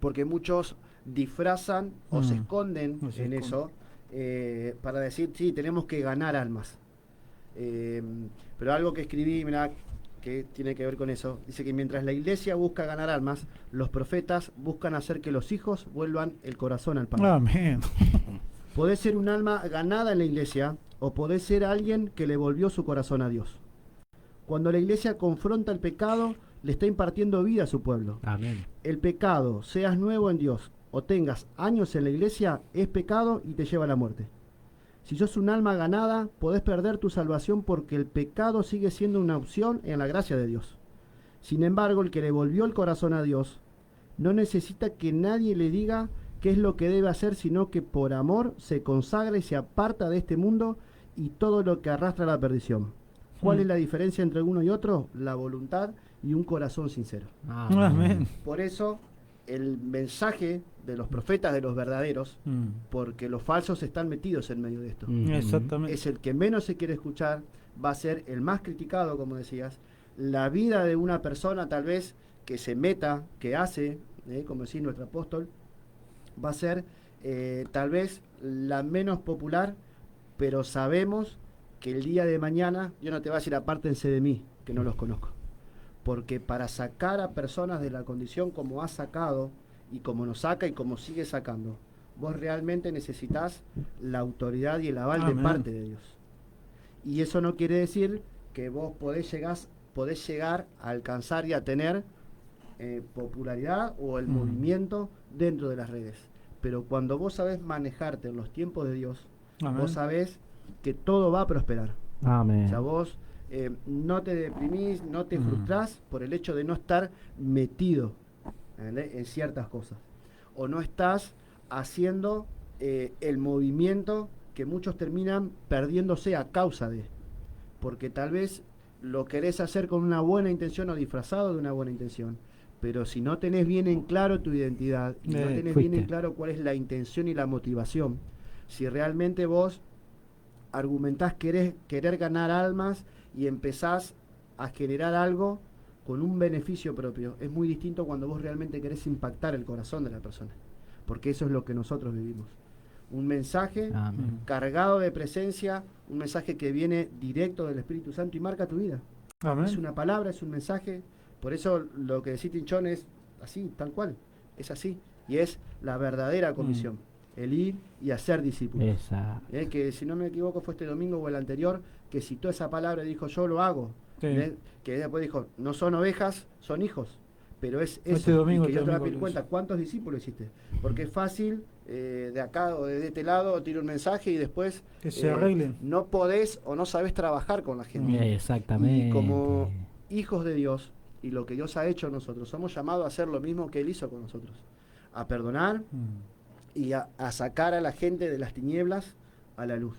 Porque muchos disfrazan o se esconden en eso para decir, sí, tenemos que ganar almas. Pero algo que escribí, mirá, que tiene que ver con eso, dice que mientras la iglesia busca ganar almas, los profetas buscan hacer que los hijos vuelvan el corazón al Padre.
Amén.
Podés ser un alma ganada en la iglesia, o podés ser alguien que le volvió su corazón a Dios. Cuando la iglesia confronta el pecado, le está impartiendo vida a su pueblo.
Amén.
El pecado, seas nuevo en Dios o tengas años en la iglesia, es pecado y te lleva a la muerte. Si sos un alma ganada, podés perder tu salvación porque el pecado sigue siendo una opción en la gracia de Dios. Sin embargo, el que le volvió el corazón a Dios no necesita que nadie le diga qué es lo que debe hacer, sino que por amor se consagra y se aparta de este mundo y todo lo que arrastra a la perdición. ¿Cuál es la diferencia entre uno y otro? La voluntad y un corazón sincero.
Amén.
Por eso el mensaje de los profetas, de los verdaderos, porque los falsos están metidos en medio de esto,
Exactamente.
es el que menos se quiere escuchar, va a ser el más criticado, como decías. La vida de una persona tal vez que se meta, que hace, como decía nuestro apóstol, va a ser tal vez la menos popular, pero sabemos que el día de mañana Dios no te va a decir apártense de mí, que no los conozco. Porque para sacar a personas de la condición como ha sacado, y como nos saca y como sigue sacando, vos realmente necesitas la autoridad y el aval de parte de Dios. Y eso no quiere decir que vos podés llegar a alcanzar y a tener popularidad o el movimiento dentro de las redes. Pero cuando vos sabés manejarte en los tiempos de Dios, vos sabés que todo va a prosperar.
Amén.
O sea, vos no te deprimís, no te frustrás por el hecho de no estar metido en ciertas cosas, o no estás haciendo el movimiento que muchos terminan perdiéndose a causa de, porque tal vez lo querés hacer con una buena intención o disfrazado de una buena intención, pero si no tenés bien en claro tu identidad y no tenés bien en claro cuál es la intención y la motivación, si realmente vos argumentás querer ganar almas y empezás a generar algo con un beneficio propio, es muy distinto cuando vos realmente querés impactar el corazón de la persona, porque eso es lo que nosotros vivimos. Un mensaje cargado de presencia, un mensaje que viene directo del Espíritu Santo y marca tu vida.
Amén.
Es una palabra, es un mensaje. Por eso lo que decís, Tinchón, es así, tal cual, es así. Y es la verdadera comisión, el ir y hacer discípulos. Que si no me equivoco fue este domingo o el anterior, que citó esa palabra y dijo, yo lo hago.
Sí.
Que después dijo, no son ovejas, son hijos. Pero es eso,
este domingo,
y que yo te voy a pedir cuenta, ¿cuántos discípulos hiciste? Porque es fácil, de acá o de este lado, tiro un mensaje y después
que se arreglen.
no podés o no sabés trabajar con la gente.
Exactamente.
Y como hijos de Dios, y lo que Dios ha hecho en nosotros, somos llamados a hacer lo mismo que Él hizo con nosotros, a perdonar y a sacar a la gente de las tinieblas a la luz,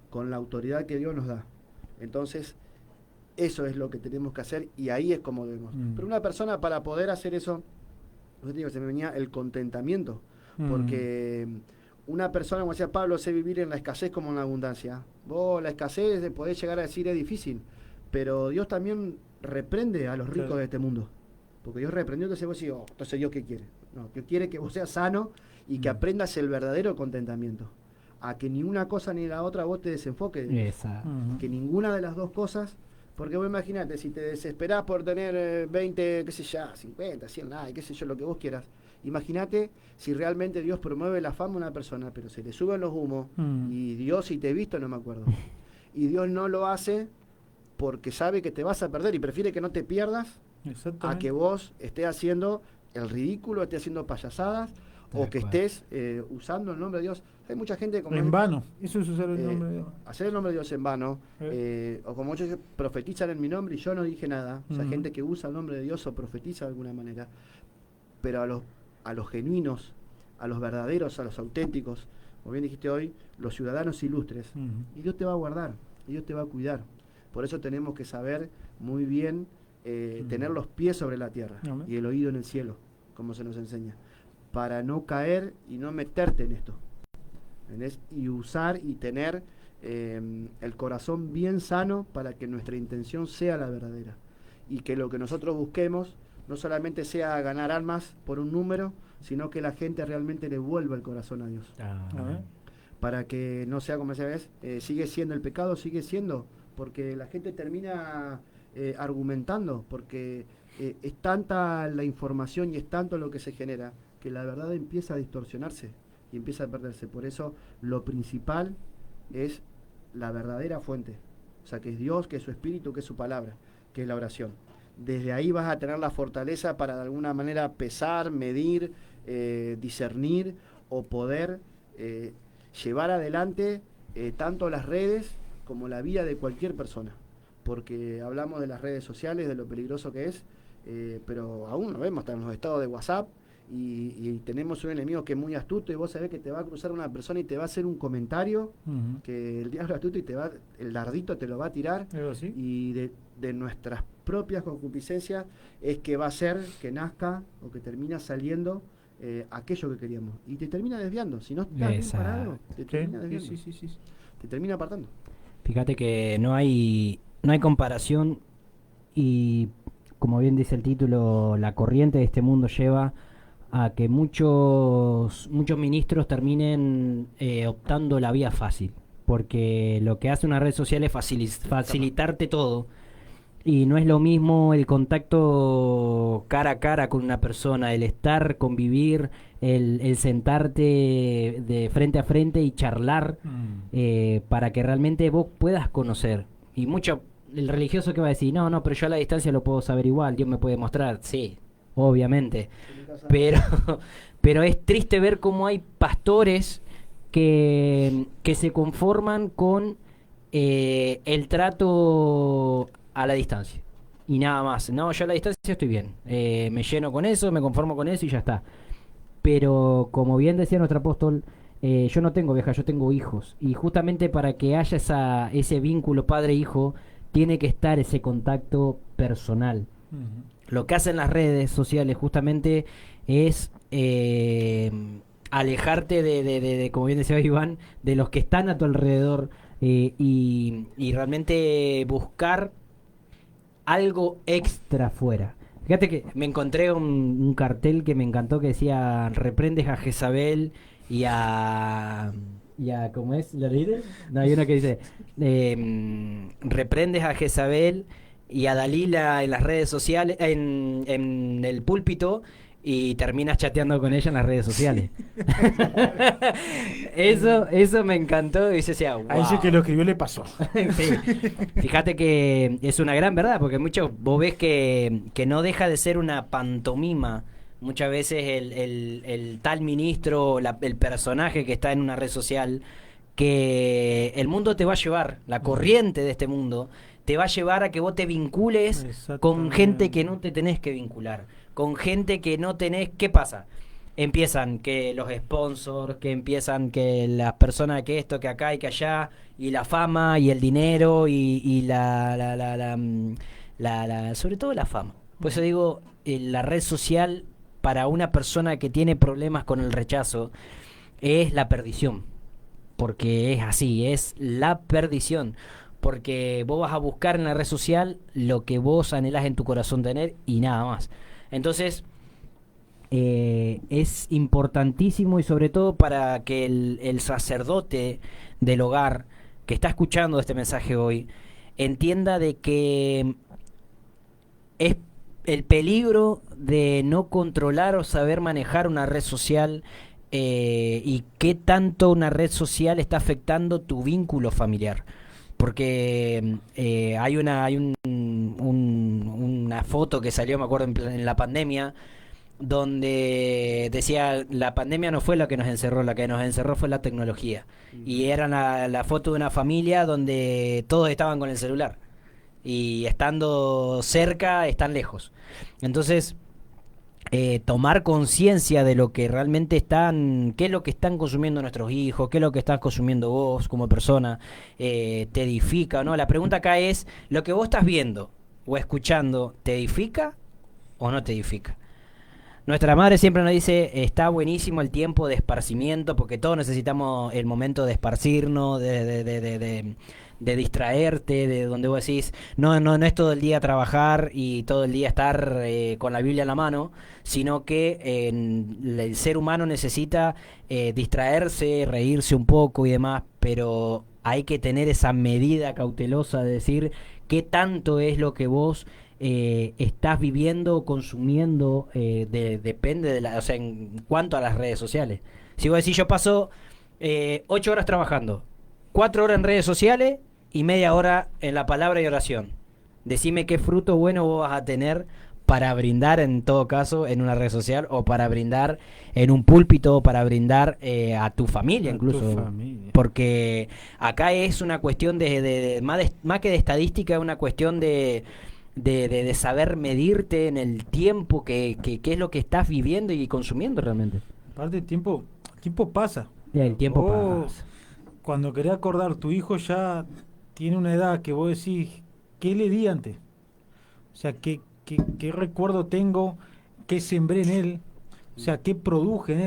con la autoridad que Dios nos da. Entonces, eso es lo que tenemos que hacer y ahí es como debemos. Pero una persona, para poder hacer eso, yo te digo, se me venía el contentamiento, porque una persona, como decía Pablo, sé vivir en la escasez como en la abundancia. Vos, la escasez, de poder llegar a decir es difícil, pero Dios también reprende a los ricos de este mundo, porque Dios reprendió, entonces vos decís, entonces Dios ¿qué quiere? No, Dios quiere que vos seas sano y que aprendas el verdadero contentamiento, a que ni una cosa ni la otra vos te desenfoques, que ninguna de las dos cosas. Porque vos imaginate, si te desesperás por tener 20, qué sé yo, 50, 100 likes, qué sé yo, lo que vos quieras. Imagínate si realmente Dios promueve la fama a una persona, pero se le suben los humos, y Dios, si te he visto, no me acuerdo. Y Dios no lo hace porque sabe que te vas a perder y prefiere que no te pierdas a que vos estés haciendo el ridículo, estés haciendo payasadas, o que estés usando el nombre de Dios. Hay mucha gente como
en vano, eso es usar el nombre de Dios.
Hacer el nombre de Dios en vano, o como muchos profetizan en mi nombre y yo no dije nada. O sea, gente que usa el nombre de Dios o profetiza de alguna manera. Pero a los genuinos, a los verdaderos, a los auténticos, como bien dijiste hoy, los ciudadanos ilustres. Y Dios te va a guardar, y Dios te va a cuidar. Por eso tenemos que saber muy bien tener los pies sobre la tierra y el oído en el cielo, como se nos enseña, para no caer y no meterte en esto. ¿Entendés? Y usar y tener el corazón bien sano para que nuestra intención sea la verdadera. Y que lo que nosotros busquemos no solamente sea ganar almas por un número, sino que la gente realmente le vuelva el corazón a Dios. Para que no sea como esa vez, sigue siendo el pecado, sigue siendo, porque la gente termina argumentando, porque es tanta la información y es tanto lo que se genera, que la verdad empieza a distorsionarse y empieza a perderse. Por eso lo principal es la verdadera fuente, o sea, que es Dios, que es su espíritu, que es su palabra, que es la oración. Desde ahí vas a tener la fortaleza para de alguna manera pesar, medir, discernir o poder llevar adelante tanto las redes como la vida de cualquier persona, porque hablamos de las redes sociales, de lo peligroso que es, pero aún lo vemos hasta en los estados de WhatsApp. Y tenemos un enemigo que es muy astuto y vos sabés que te va a cruzar una persona y te va a hacer un comentario que el diablo astuto y el dardito te lo va a tirar, y de nuestras propias concupiscencias es que va a ser que nazca o que termina saliendo aquello que queríamos y te termina desviando. Si no estás bien parado, te termina desviando, te termina apartando.
Fíjate que no hay comparación, y como bien dice el título, la corriente de este mundo lleva a que muchos ministros terminen optando la vía fácil, porque lo que hace una red social es facilitarte todo, y no es lo mismo el contacto cara a cara con una persona, el estar, convivir, el sentarte de frente a frente y charlar, para que realmente vos puedas conocer. Y mucho el religioso que va a decir, no, pero yo a la distancia lo puedo saber igual, Dios me puede mostrar, sí, obviamente, pero es triste ver cómo hay pastores que se conforman con el trato a la distancia y nada más. No, yo a la distancia estoy bien, me lleno con eso, me conformo con eso y ya está. pero como bien decía nuestro apóstol, yo no tengo vieja, yo tengo hijos. Y justamente para que haya ese vínculo padre-hijo, tiene que estar ese contacto personal. Lo que hacen las redes sociales justamente es alejarte como bien decía Iván, de los que están a tu alrededor, y realmente buscar algo extra fuera. Fíjate que me encontré un cartel que me encantó que decía: reprendes a Jezabel ¿cómo es? ¿Lo leíste? No, hay una que dice: reprendes a Jezabel y a Dalila en las redes sociales, en el púlpito, y terminas chateando con ella en las redes sociales. Eso me encantó. Y se decía, wow.
A ese que lo escribió le pasó.
Sí. Fíjate que es una gran verdad, porque vos ves que no deja de ser una pantomima. Muchas veces el tal ministro, el personaje que está en una red social, que el mundo te va a llevar, la corriente de este mundo te va a llevar a que vos te vincules con gente que no te tenés que vincular, con gente que no tenés. ¿Qué pasa? Empiezan que los sponsors, que empiezan que las personas, que esto, que acá y que allá, y la fama y el dinero y sobre todo la fama. Por eso digo, la red social para una persona que tiene problemas con el rechazo es la perdición, porque es así, es la perdición, porque vos vas a buscar en la red social lo que vos anhelás en tu corazón tener y nada más. Entonces es importantísimo, y sobre todo para que el sacerdote del hogar que está escuchando este mensaje hoy entienda de que es el peligro de no controlar o saber manejar una red social, y qué tanto una red social está afectando tu vínculo familiar. Porque hay una foto que salió, me acuerdo, en la pandemia, donde decía: la pandemia no fue la que nos encerró, la que nos encerró fue la tecnología. Y era la foto de una familia donde todos estaban con el celular, y estando cerca están lejos. Entonces, tomar conciencia de lo que realmente qué es lo que están consumiendo nuestros hijos, qué es lo que estás consumiendo vos como persona, te edifica o no. La pregunta acá es: ¿lo que vos estás viendo o escuchando te edifica o no te edifica? Nuestra madre siempre nos dice: está buenísimo el tiempo de esparcimiento, porque todos necesitamos el momento de esparcirnos, de distraerte, de donde vos decís, no es todo el día trabajar y todo el día estar con la Biblia en la mano, sino que el ser humano necesita distraerse, reírse un poco y demás, pero hay que tener esa medida cautelosa de decir qué tanto es lo que vos estás viviendo o consumiendo, depende o sea, en cuanto a las redes sociales. Si vos decís: yo paso 8 horas trabajando, 4 horas en redes sociales y media hora en la palabra y oración, decime qué fruto bueno vos vas a tener para brindar, en todo caso, en una red social, o para brindar en un púlpito, o para brindar a tu familia, incluso. Porque acá es una cuestión más que de estadística, es una cuestión de saber medirte en el tiempo, que es lo que estás viviendo y consumiendo realmente.
Aparte, el tiempo pasa.
El tiempo pasa.
Cuando querés acordar, tu hijo ya tiene una edad que vos decís: ¿qué le di antes? O sea, ¿qué recuerdo tengo? ¿Qué sembré en él? O sea, ¿qué produje en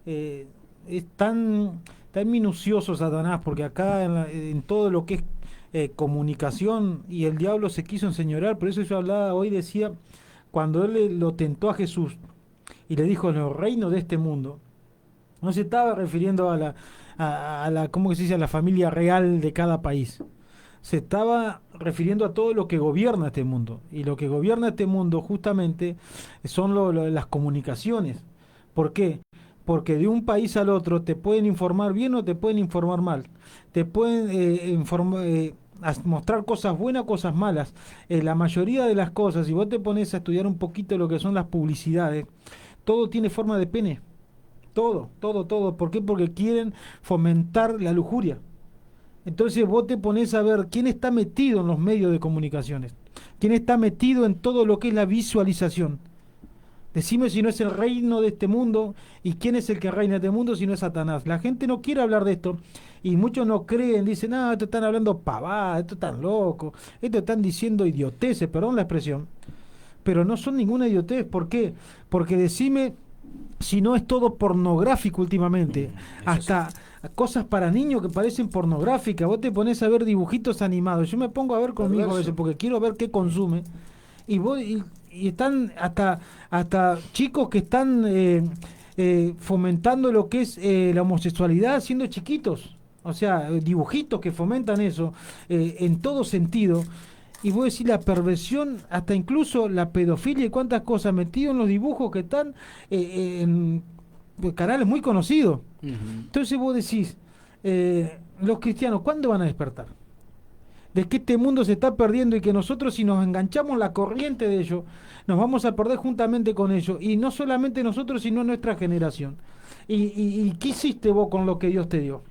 él? Es tan minucioso Satanás, porque acá en todo lo que es comunicación, y el diablo se quiso enseñorear. Por eso yo hablaba hoy, decía, cuando él lo tentó a Jesús y le dijo: los reinos de este mundo, no se estaba refiriendo a la ¿cómo que se dice?, a la familia real de cada país. Se estaba refiriendo a todo lo que gobierna este mundo. Y lo que gobierna este mundo justamente son las comunicaciones. ¿Por qué? Porque de un país al otro te pueden informar bien o te pueden informar mal. Te pueden mostrar cosas buenas o cosas malas. La mayoría de las cosas, si vos te pones a estudiar un poquito lo que son las publicidades, todo tiene forma de pene. Todo. ¿Por qué? Porque quieren fomentar la lujuria. Entonces vos te pones a ver quién está metido en los medios de comunicaciones, quién está metido en todo lo que es la visualización. Decime si no es el reino de este mundo, y quién es el que reina de este mundo si no es Satanás. La gente no quiere hablar de esto, y muchos no creen, dicen, no, esto están hablando pavada, esto están loco, esto están diciendo idioteces, perdón la expresión, pero no son ninguna idiotez. ¿Por qué? Porque decime si no es todo pornográfico últimamente, hasta cosas para niños que parecen pornográficas. Vos te pones a ver dibujitos animados, yo me pongo a ver conmigo a veces porque quiero ver qué consume, y están hasta chicos que están fomentando lo que es la homosexualidad siendo chiquitos, o sea, dibujitos que fomentan eso en todo sentido. Y voy a decir la perversión, hasta incluso la pedofilia y cuántas cosas metido en los dibujos que están en canales muy conocidos. Entonces vos decís, los cristianos, ¿cuándo van a despertar? De que este mundo se está perdiendo y que nosotros, si nos enganchamos la corriente de ellos, nos vamos a perder juntamente con ellos. Y no solamente nosotros, sino nuestra generación. ¿Y qué hiciste vos con lo que Dios te dio?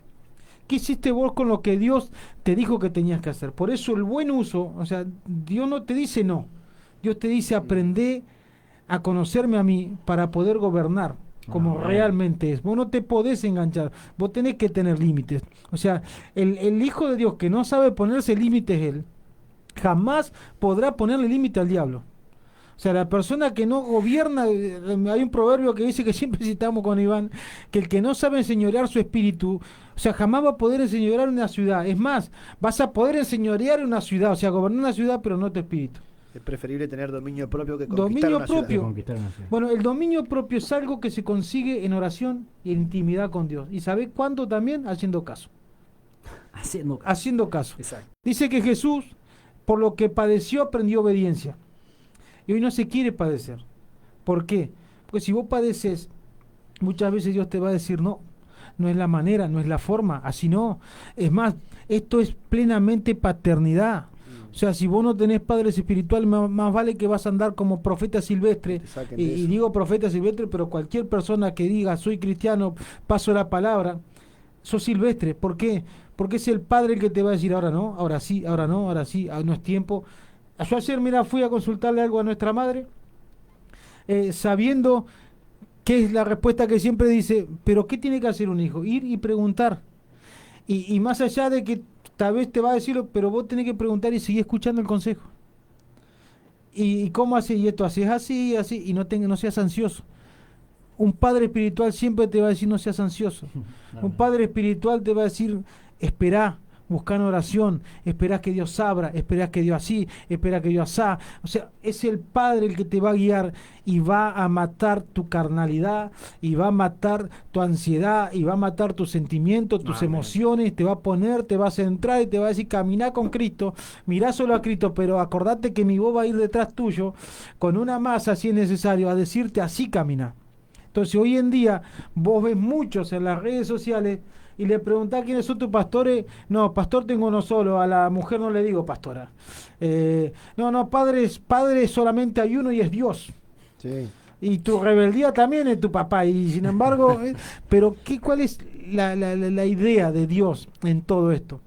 ¿Qué hiciste vos con lo que Dios te dijo que tenías que hacer? Por eso el buen uso, o sea, Dios no te dice no. Dios te dice aprende a conocerme a mí para poder gobernar como realmente es. Vos no te podés enganchar, vos tenés que tener límites. O sea, el Hijo de Dios que no sabe ponerse límites él, jamás podrá ponerle límite al diablo. O sea, la persona que no gobierna, hay un proverbio que dice que siempre citamos con Iván, que el que no sabe enseñorear su espíritu, o sea, jamás va a poder enseñorear una ciudad. Es más, vas a poder enseñorear una ciudad, o sea, gobernar una ciudad, pero no tu espíritu.
Es preferible tener dominio propio que conquistar una ciudad.
Bueno, el dominio propio es algo que se consigue en oración y en intimidad con Dios. ¿Y sabés cuándo también? Haciendo caso. Haciendo caso.
Exacto.
Dice que Jesús, por lo que padeció, aprendió obediencia. Y hoy no se quiere padecer. ¿Por qué? Porque si vos padeces, muchas veces Dios te va a decir, no, no es la manera, no es la forma, así no. Es más, esto es plenamente paternidad. O sea, si vos no tenés padres espirituales, más vale que vas a andar como profeta silvestre. Y digo profeta silvestre, pero cualquier persona que diga, soy cristiano, paso la palabra, sos silvestre. ¿Por qué? Porque es el padre el que te va a decir, ahora no, ahora sí, ahora no, ahora sí, no es tiempo. Yo ayer, mira, fui a consultarle algo a nuestra madre, sabiendo que es la respuesta que siempre dice, pero ¿qué tiene que hacer un hijo? Ir y preguntar. Y más allá de que tal vez te va a decirlo, pero vos tenés que preguntar y seguir escuchando el consejo. ¿Y cómo haces? Y esto haces así, así, y no seas ansioso. Un padre espiritual siempre te va a decir, no seas ansioso. Un padre espiritual te va a decir, esperá. Buscar en oración, esperás que Dios abra, esperás que Dios así, esperás que Dios asá. O sea, es el Padre el que te va a guiar y va a matar tu carnalidad, y va a matar tu ansiedad, y va a matar tus sentimientos, tus emociones, te va a poner, te va a centrar y te va a decir, caminá con Cristo, mirá solo a Cristo, pero acordate que mi voz va a ir detrás tuyo, con una masa si es necesario, a decirte así caminá. Entonces hoy en día vos ves muchos en las redes sociales y le preguntás quiénes son tus pastores. No, pastor tengo uno solo, a la mujer no le digo pastora. No, padres solamente hay uno y es Dios.
Sí.
Y tu rebeldía también es tu papá. Y sin embargo, pero ¿cuál es la idea de Dios en todo esto?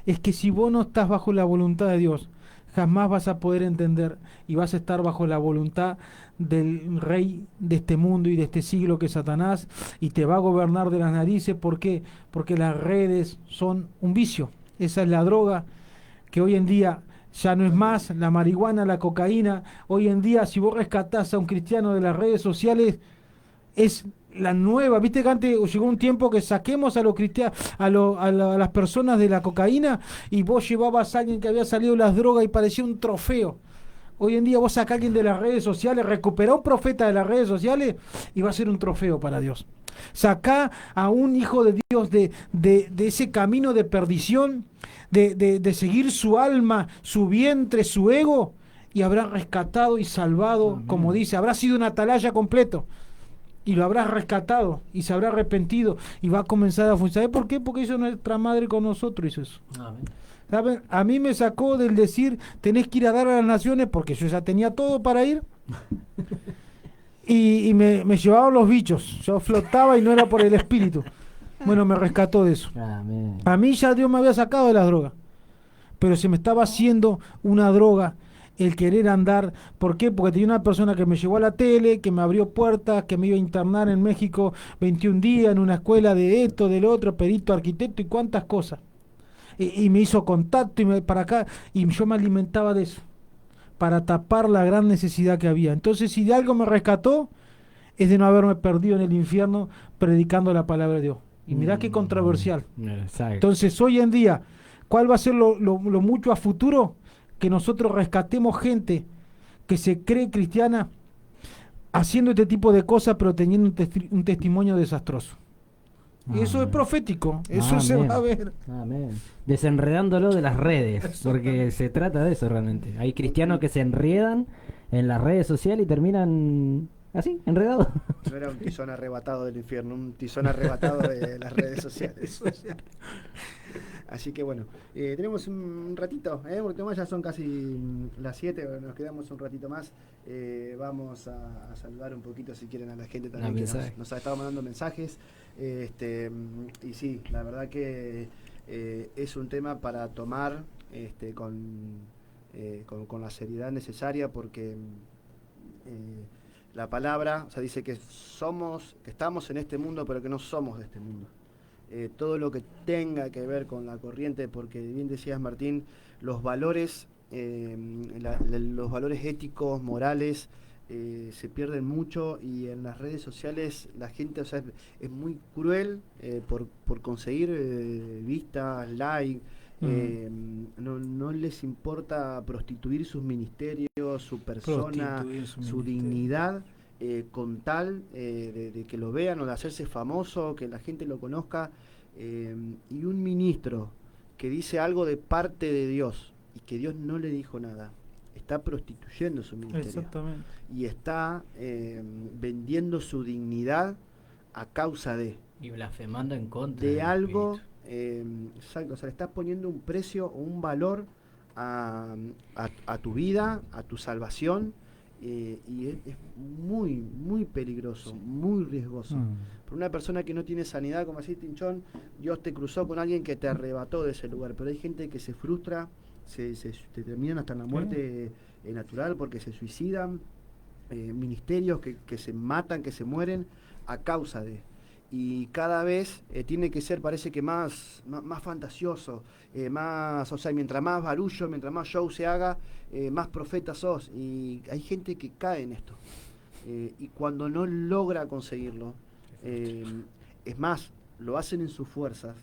Es que si vos no estás bajo la voluntad de Dios, jamás vas a poder entender y vas a estar bajo la voluntad del rey de este mundo y de este siglo que es Satanás, y te va a gobernar de las narices. ¿Por qué? Porque las redes son un vicio. Esa es la droga que hoy en día ya no es más la marihuana, la cocaína. Hoy en día, si vos rescatás a un cristiano de las redes sociales, es la nueva. Viste que antes llegó un tiempo que saquemos a los cristianos, a las personas de la cocaína, y vos llevabas a alguien que había salido de las drogas y parecía un trofeo. Hoy en día vos sacás a alguien de las redes sociales, recuperá un profeta de las redes sociales y va a ser un trofeo para Dios. Sacá a un hijo de Dios de ese camino de perdición, de seguir su alma, su vientre, su ego, y habrá rescatado y salvado, como dice, habrá sido un atalaya completo. Y lo habrás rescatado y se habrá arrepentido y va a comenzar a funcionar. ¿Sabes por qué? Porque hizo nuestra madre con nosotros, hizo eso. Amén. ¿Saben? A mí me sacó del decir, tenés que ir a dar a las naciones, porque yo ya tenía todo para ir. y me llevaban los bichos. Yo flotaba y no era por el espíritu. Bueno, me rescató de eso. Amén. A mí ya Dios me había sacado de las drogas, pero se me estaba haciendo una droga el querer andar. ¿Por qué? Porque tenía una persona que me llevó a la tele, que me abrió puertas, que me iba a internar en México 21 días en una escuela de esto, del otro, perito, arquitecto y cuántas cosas. Y me hizo contacto para acá, y yo me alimentaba de eso, para tapar la gran necesidad que había. Entonces, si de algo me rescató, es de no haberme perdido en el infierno predicando la palabra de Dios. Y mirá qué controversial.
Exacto.
Entonces, hoy en día, ¿cuál va a ser lo mucho a futuro? Que nosotros rescatemos gente que se cree cristiana haciendo este tipo de cosas, pero teniendo un testimonio desastroso. Y eso es profético, eso se va a ver.
Amén. Desenredándolo de las redes, porque se trata de eso realmente. Hay cristianos que se enredan en las redes sociales y terminan así, enredados.
No era un tizón arrebatado del infierno, un tizón arrebatado de las redes sociales. Así que bueno, tenemos un ratito, porque ya son casi las 7, nos quedamos un ratito más. Vamos a saludar un poquito, si quieren, a la gente también que nos ha estado mandando mensajes. Y sí, la verdad que es un tema para tomar con la seriedad necesaria, porque la palabra, o sea, dice que estamos en este mundo, pero que no somos de este mundo. Todo lo que tenga que ver con la corriente, porque bien decías, Martín, los valores, los valores éticos, morales, se pierden mucho, y en las redes sociales la gente, o sea, es muy cruel por conseguir vistas, like. No les importa prostituir sus ministerios, su persona, su dignidad, con tal de que lo vean o de hacerse famoso, que la gente lo conozca. Y un ministro que dice algo de parte de Dios y que Dios no le dijo nada, está prostituyendo su ministerio.
Exactamente.
Y está vendiendo su dignidad a causa
y blasfemando en contra
de algo. Exacto, o sea, le estás poniendo un precio o un valor a tu vida, a tu salvación, y es muy, muy peligroso, muy riesgoso. Por una persona que no tiene sanidad, como así, Tinchón, Dios te cruzó con alguien que te arrebató de ese lugar, pero hay gente que se frustra, se terminan hasta en la muerte natural, porque se suicidan, ministerios que se matan, que se mueren a causa de... Y cada vez tiene que ser, parece que más fantasioso, más, o sea, mientras más barullo, mientras más show se haga, más profeta sos. Y hay gente que cae en esto. Y cuando no logra conseguirlo, es más, lo hacen en sus fuerzas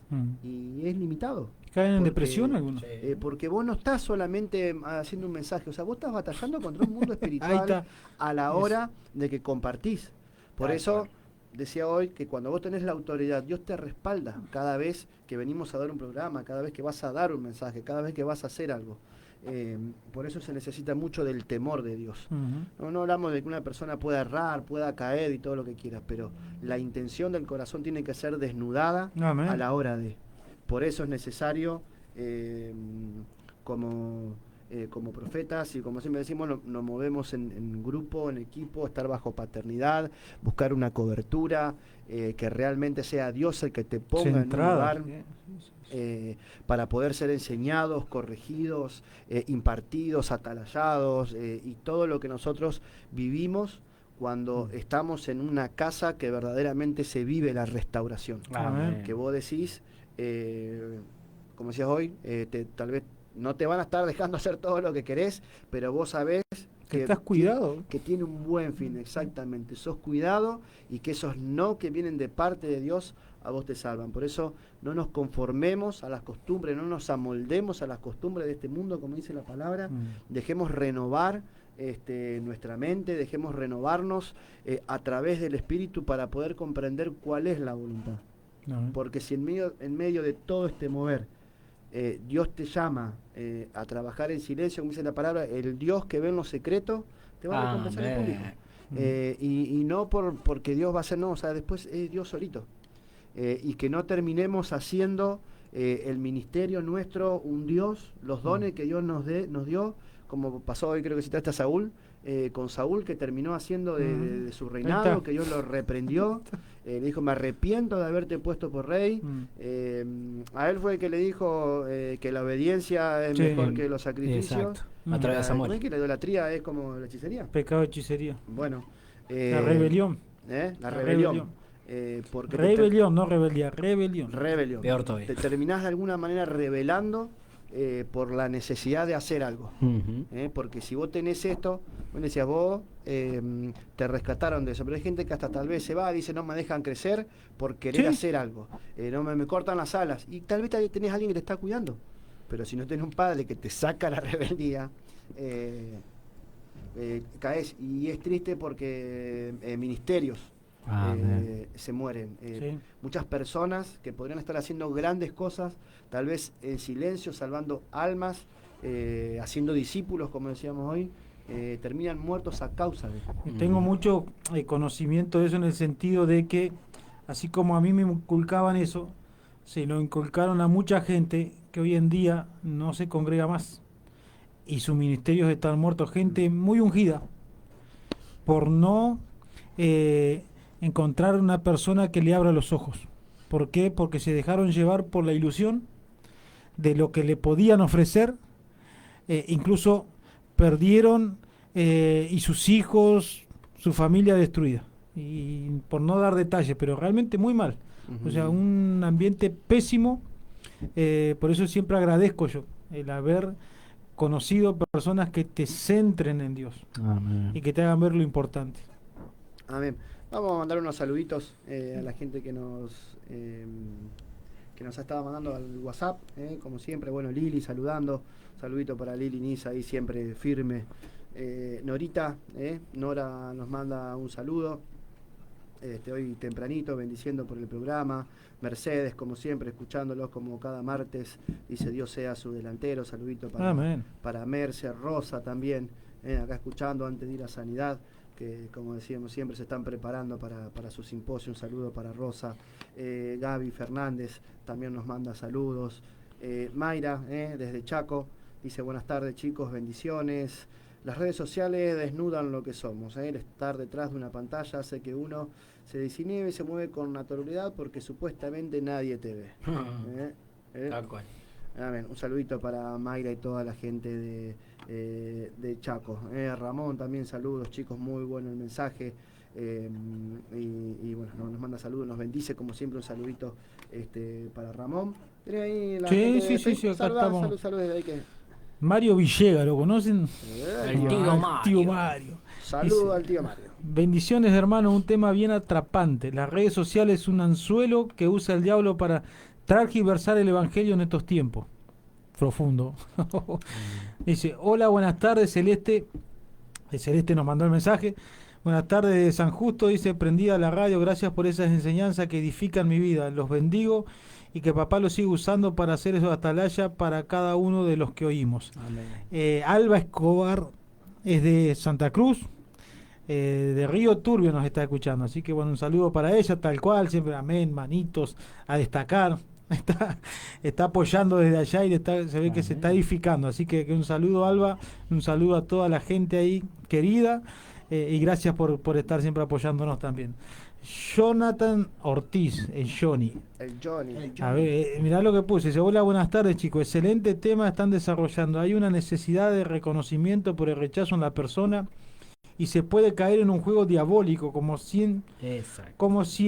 y es limitado.
¿Caen en depresión algunos?
Porque vos no estás solamente haciendo un mensaje, o sea, vos estás batallando contra un mundo espiritual a la hora de que compartís. Por eso... Decía hoy que cuando vos tenés la autoridad, Dios te respalda cada vez que venimos a dar un programa, cada vez que vas a dar un mensaje, cada vez que vas a hacer algo. Por eso se necesita mucho del temor de Dios. No hablamos de que una persona pueda errar, pueda caer y todo lo que quiera, pero la intención del corazón tiene que ser desnudada a la hora de. Por eso es necesario, como profetas, y como siempre decimos, nos movemos en grupo, en equipo, estar bajo paternidad, buscar una cobertura, que realmente sea Dios el que te ponga en un lugar para poder ser enseñados, corregidos, impartidos, atalayados, y todo lo que nosotros vivimos cuando estamos en una casa que verdaderamente se vive la restauración. Que vos decís, como decías hoy, tal vez no te van a estar dejando hacer todo lo que querés, pero vos sabés
que estás cuidado,
que tiene un buen fin, exactamente. Sos cuidado, y que esos no que vienen de parte de Dios a vos te salvan. Por eso no nos conformemos a las costumbres, no nos amoldemos a las costumbres de este mundo, como dice la palabra. Dejemos renovar nuestra mente, dejemos renovarnos a través del Espíritu para poder comprender cuál es la voluntad. Porque si en medio de todo este mover Dios te llama a trabajar en silencio, como dice la palabra, el Dios que ve en lo secreto te va a recompensar en público. Y no porque Dios va a hacer, no, o sea, después es Dios solito. Y que no terminemos haciendo el ministerio nuestro un Dios, los dones que Dios nos dio, como pasó hoy, creo que citaste a Saúl, con Saúl, que terminó haciendo de su
Ahí
reinado,
está.
que Dios lo reprendió. Le dijo, me arrepiento de haberte puesto por rey. A él fue el que le dijo que la obediencia es
Sí.
mejor que los sacrificios.
Exacto. A través de
¿Cómo
Samuel.
es que la idolatría es como la hechicería?
Pecado de hechicería.
Bueno.
La rebelión.
La rebelión. Porque
Rebelión, no rebeldía, rebelión.
rebelión.
Peor todavía.
Te terminás de alguna manera rebelando por la necesidad de hacer algo. Porque si vos tenés esto, vos decías, vos te rescataron de eso, pero hay gente que hasta tal vez se va, dice, no me dejan crecer por querer
Sí.
hacer algo, no me cortan las alas, y tal vez tenés a alguien que te está cuidando, pero si no tenés un padre que te saca la rebeldía, caes, y es triste porque ministerios se mueren.
Sí.
Muchas personas que podrían estar haciendo grandes cosas, tal vez en silencio, salvando almas, haciendo discípulos, como decíamos hoy, terminan muertos a causa de eso.
Tengo mucho conocimiento de eso en el sentido de que, así como a mí me inculcaban eso, se lo inculcaron a mucha gente que hoy en día no se congrega más. Y sus ministerios están muertos. Gente muy ungida por no encontrar una persona que le abra los ojos. ¿Por qué? Porque se dejaron llevar por la ilusión de lo que le podían ofrecer. Incluso perdieron y sus hijos, su familia destruida. Y por no dar detalles, pero realmente muy mal. O sea, un ambiente pésimo. Por eso siempre agradezco yo el haber conocido personas que te centren en Dios y que te hagan ver lo importante.
Amén. Vamos a mandar unos saluditos a la gente que nos ha estado mandando al WhatsApp, como siempre. Bueno, Lili saludando. Saludito para Lili Nisa, ahí siempre firme. Norita, Nora nos manda un saludo. Hoy tempranito, bendiciendo por el programa. Mercedes, como siempre, escuchándolos como cada martes. Dice, Dios sea su delantero. Saludito para Merce, Rosa también, acá escuchando antes de ir a Sanidad, que como decíamos siempre se están preparando para su simposio. Un saludo para Rosa. Gaby Fernández también nos manda saludos. Mayra, desde Chaco, dice, buenas tardes chicos, bendiciones. Las redes sociales desnudan lo que somos. El estar detrás de una pantalla hace que uno se desinhibe y se mueve con naturalidad porque supuestamente nadie te ve.
Tal cual.
Amén. Un saludito para Mayra y toda la gente de Chaco. Ramón también, saludos chicos, muy bueno el mensaje. Y bueno, nos manda saludos, nos bendice como siempre. Un saludito para Ramón. ¿Tenés ahí la gente de
Sí, acá estamos.
Saludos desde ahí que...
Mario Villegas, ¿lo conocen?
El tío Mario.
Tío Mario.
Saludos al tío Mario.
Bendiciones, hermano, un tema bien atrapante. Las redes sociales es un anzuelo que usa el diablo para transgiversar el evangelio en estos tiempos. Profundo. Dice, hola, buenas tardes, Celeste. Celeste nos mandó el mensaje. Buenas tardes de San Justo, dice, prendida la radio, gracias por esas enseñanzas que edifican mi vida. Los bendigo y que papá lo siga usando para hacer eso atalaya para cada uno de los que oímos. Alba Escobar es de Santa Cruz, de Río Turbio nos está escuchando, así que bueno, un saludo para ella, tal cual, siempre amén, manitos, a destacar. Está apoyando desde allá y se ve que se está edificando, así que un saludo, Alba, un saludo a toda la gente ahí querida, y gracias por estar siempre apoyándonos también. Jonathan Ortiz, el Johnny.
El Johnny.
A ver, mirá lo que puse. Dice, hola, buenas tardes chicos, excelente tema están desarrollando. Hay una necesidad de reconocimiento por el rechazo en la persona y se puede caer en un juego diabólico como si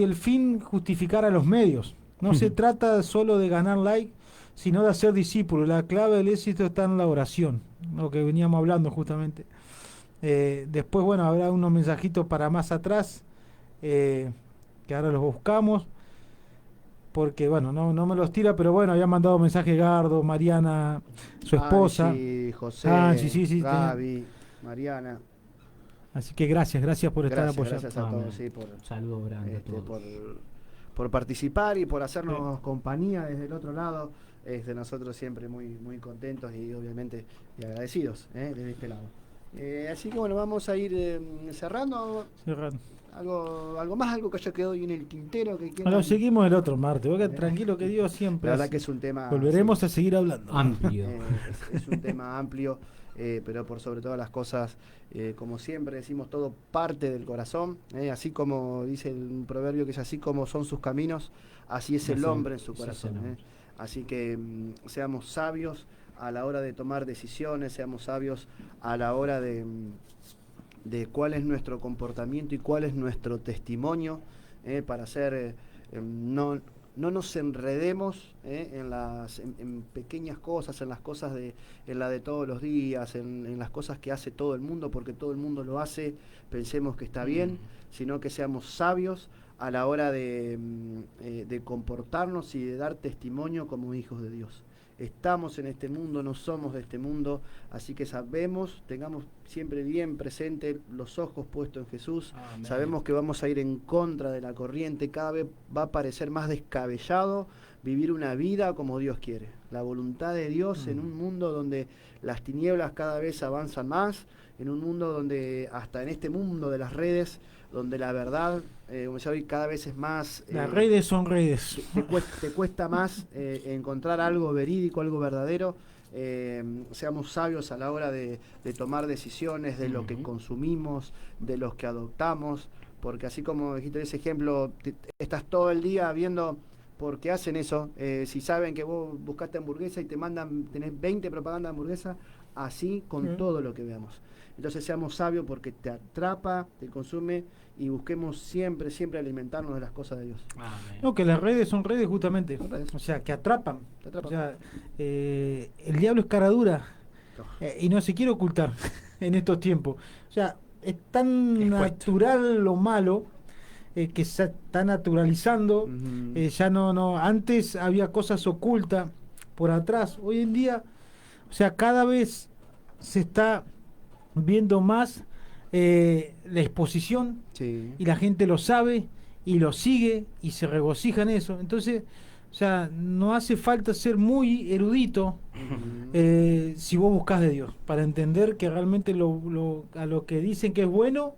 el fin justificara los medios. No se trata solo de ganar like, sino de hacer discípulos. La clave del éxito está en la oración, lo que veníamos hablando justamente. Después, bueno, habrá unos mensajitos para más atrás, que ahora los buscamos, porque, bueno, no me los tira, pero bueno, había mandado mensaje Gardo, Mariana, su esposa.
Sí, José,
sí,
Gaby, Mariana.
Así que gracias por estar apoyando.
Gracias a todos, sí,
saludos grandes a todos.
Por participar y por hacernos compañía desde el otro lado. Nosotros siempre muy contentos y obviamente y agradecidos desde este lado. Así que bueno, vamos a ir cerrando. algo más, algo que haya quedado ahí en el tintero que quieran.
Lo seguimos el otro martes. Vos tranquilo que Dios siempre.
La verdad que es un tema.
Volveremos a seguir hablando.
Amplio.
Es un tema amplio, pero por sobre todas las cosas, como siempre decimos, todo parte del corazón. Así como dice el proverbio que es así como son sus caminos, así es el hombre en su corazón. Así que seamos sabios a la hora de tomar decisiones, seamos sabios a la hora de cuál es nuestro comportamiento y cuál es nuestro testimonio, para hacer, no nos enredemos en pequeñas cosas, en las cosas en la de todos los días, en las cosas que hace todo el mundo, porque todo el mundo lo hace, pensemos que está bien, sino que seamos sabios a la hora de comportarnos y de dar testimonio como hijos de Dios. Estamos en este mundo, no somos de este mundo, así que tengamos siempre bien presente los ojos puestos en Jesús. Amén. Sabemos que vamos a ir en contra de la corriente, cada vez va a parecer más descabellado vivir una vida como Dios quiere. La voluntad de Dios en un mundo donde las tinieblas cada vez avanzan más, en un mundo donde, hasta en este mundo de las redes, donde la verdad, como ya hoy, cada vez es más...
Las redes son redes.
Te cuesta más encontrar algo verídico, algo verdadero. Seamos sabios a la hora de tomar decisiones, de lo que consumimos, de los que adoptamos, porque así como dijiste ese ejemplo, estás todo el día viendo por qué hacen eso. Si saben que vos buscaste hamburguesa y tenés 20 propagandas de hamburguesa, así con todo lo que veamos. Entonces seamos sabios porque te atrapa, te consume, y busquemos siempre alimentarnos de las cosas de Dios.
No, que las redes son redes justamente, o sea, que atrapan. O sea, el diablo es cara dura y no se quiere ocultar en estos tiempos. O sea, es tan natural lo malo que se está naturalizando. Ya no, antes había cosas ocultas por atrás. Hoy en día, o sea, cada vez se está viendo más la exposición, y la gente lo sabe y lo sigue y se regocija en eso. Entonces, o sea, no hace falta ser muy erudito si vos buscás de Dios para entender que realmente a lo que dicen que es bueno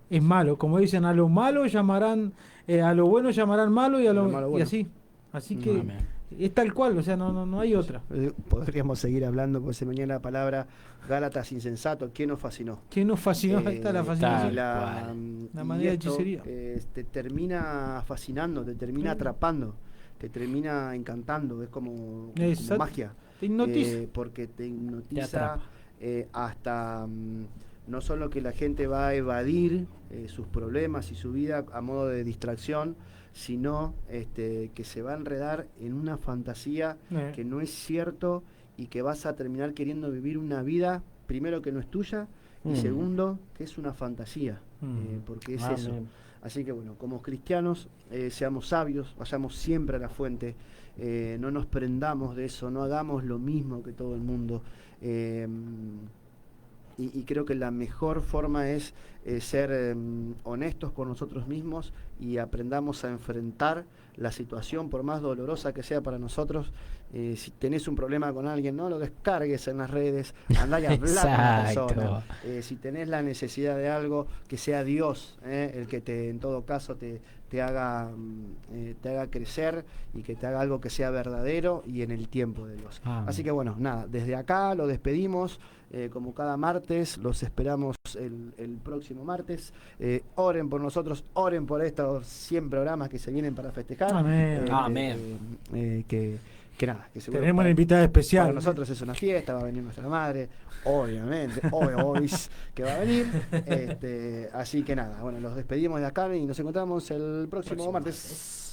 es malo. Como dicen, a lo malo llamarán, a lo bueno llamarán malo, y a lo malo, bueno. Así que es tal cual, o sea, no hay otra.
Podríamos seguir hablando, porque se me viene la palabra Gálatas insensato. ¿Quién nos fascinó?
¿Quién nos fascinó? Ahí está la fascinación.
La
manera de hechicería.
Te termina fascinando, te termina atrapando, te termina encantando. Es como magia.
Te hipnotiza.
Porque te hipnotiza, hasta no solo que la gente va a evadir sus problemas y su vida a modo de distracción, sino que se va a enredar en una fantasía que no es cierto, y que vas a terminar queriendo vivir una vida, primero, que no es tuya, y segundo, que es una fantasía, porque es eso. Así que bueno, como cristianos, seamos sabios, vayamos siempre a la fuente, no nos prendamos de eso, no hagamos lo mismo que todo el mundo. Y creo que la mejor forma es ser honestos con nosotros mismos, y aprendamos a enfrentar la situación, por más dolorosa que sea para nosotros. Si tenés un problema con alguien, no lo descargues en las redes, andá y hablá con la persona. Si tenés la necesidad de algo, que sea Dios el que en todo caso te haga crecer, y que te haga algo que sea verdadero y en el tiempo de Dios. Así que bueno, nada, desde acá lo despedimos, como cada martes. Los esperamos el próximo martes. Oren por nosotros, oren por estos 100 programas que se vienen para festejar.
Amén.
Que nada, que seguro
tenemos una invitada especial.
Para nosotros es una fiesta, va a venir nuestra madre, obviamente, hoy que va a venir. Así que nada, bueno, los despedimos de acá y nos encontramos el próximo martes.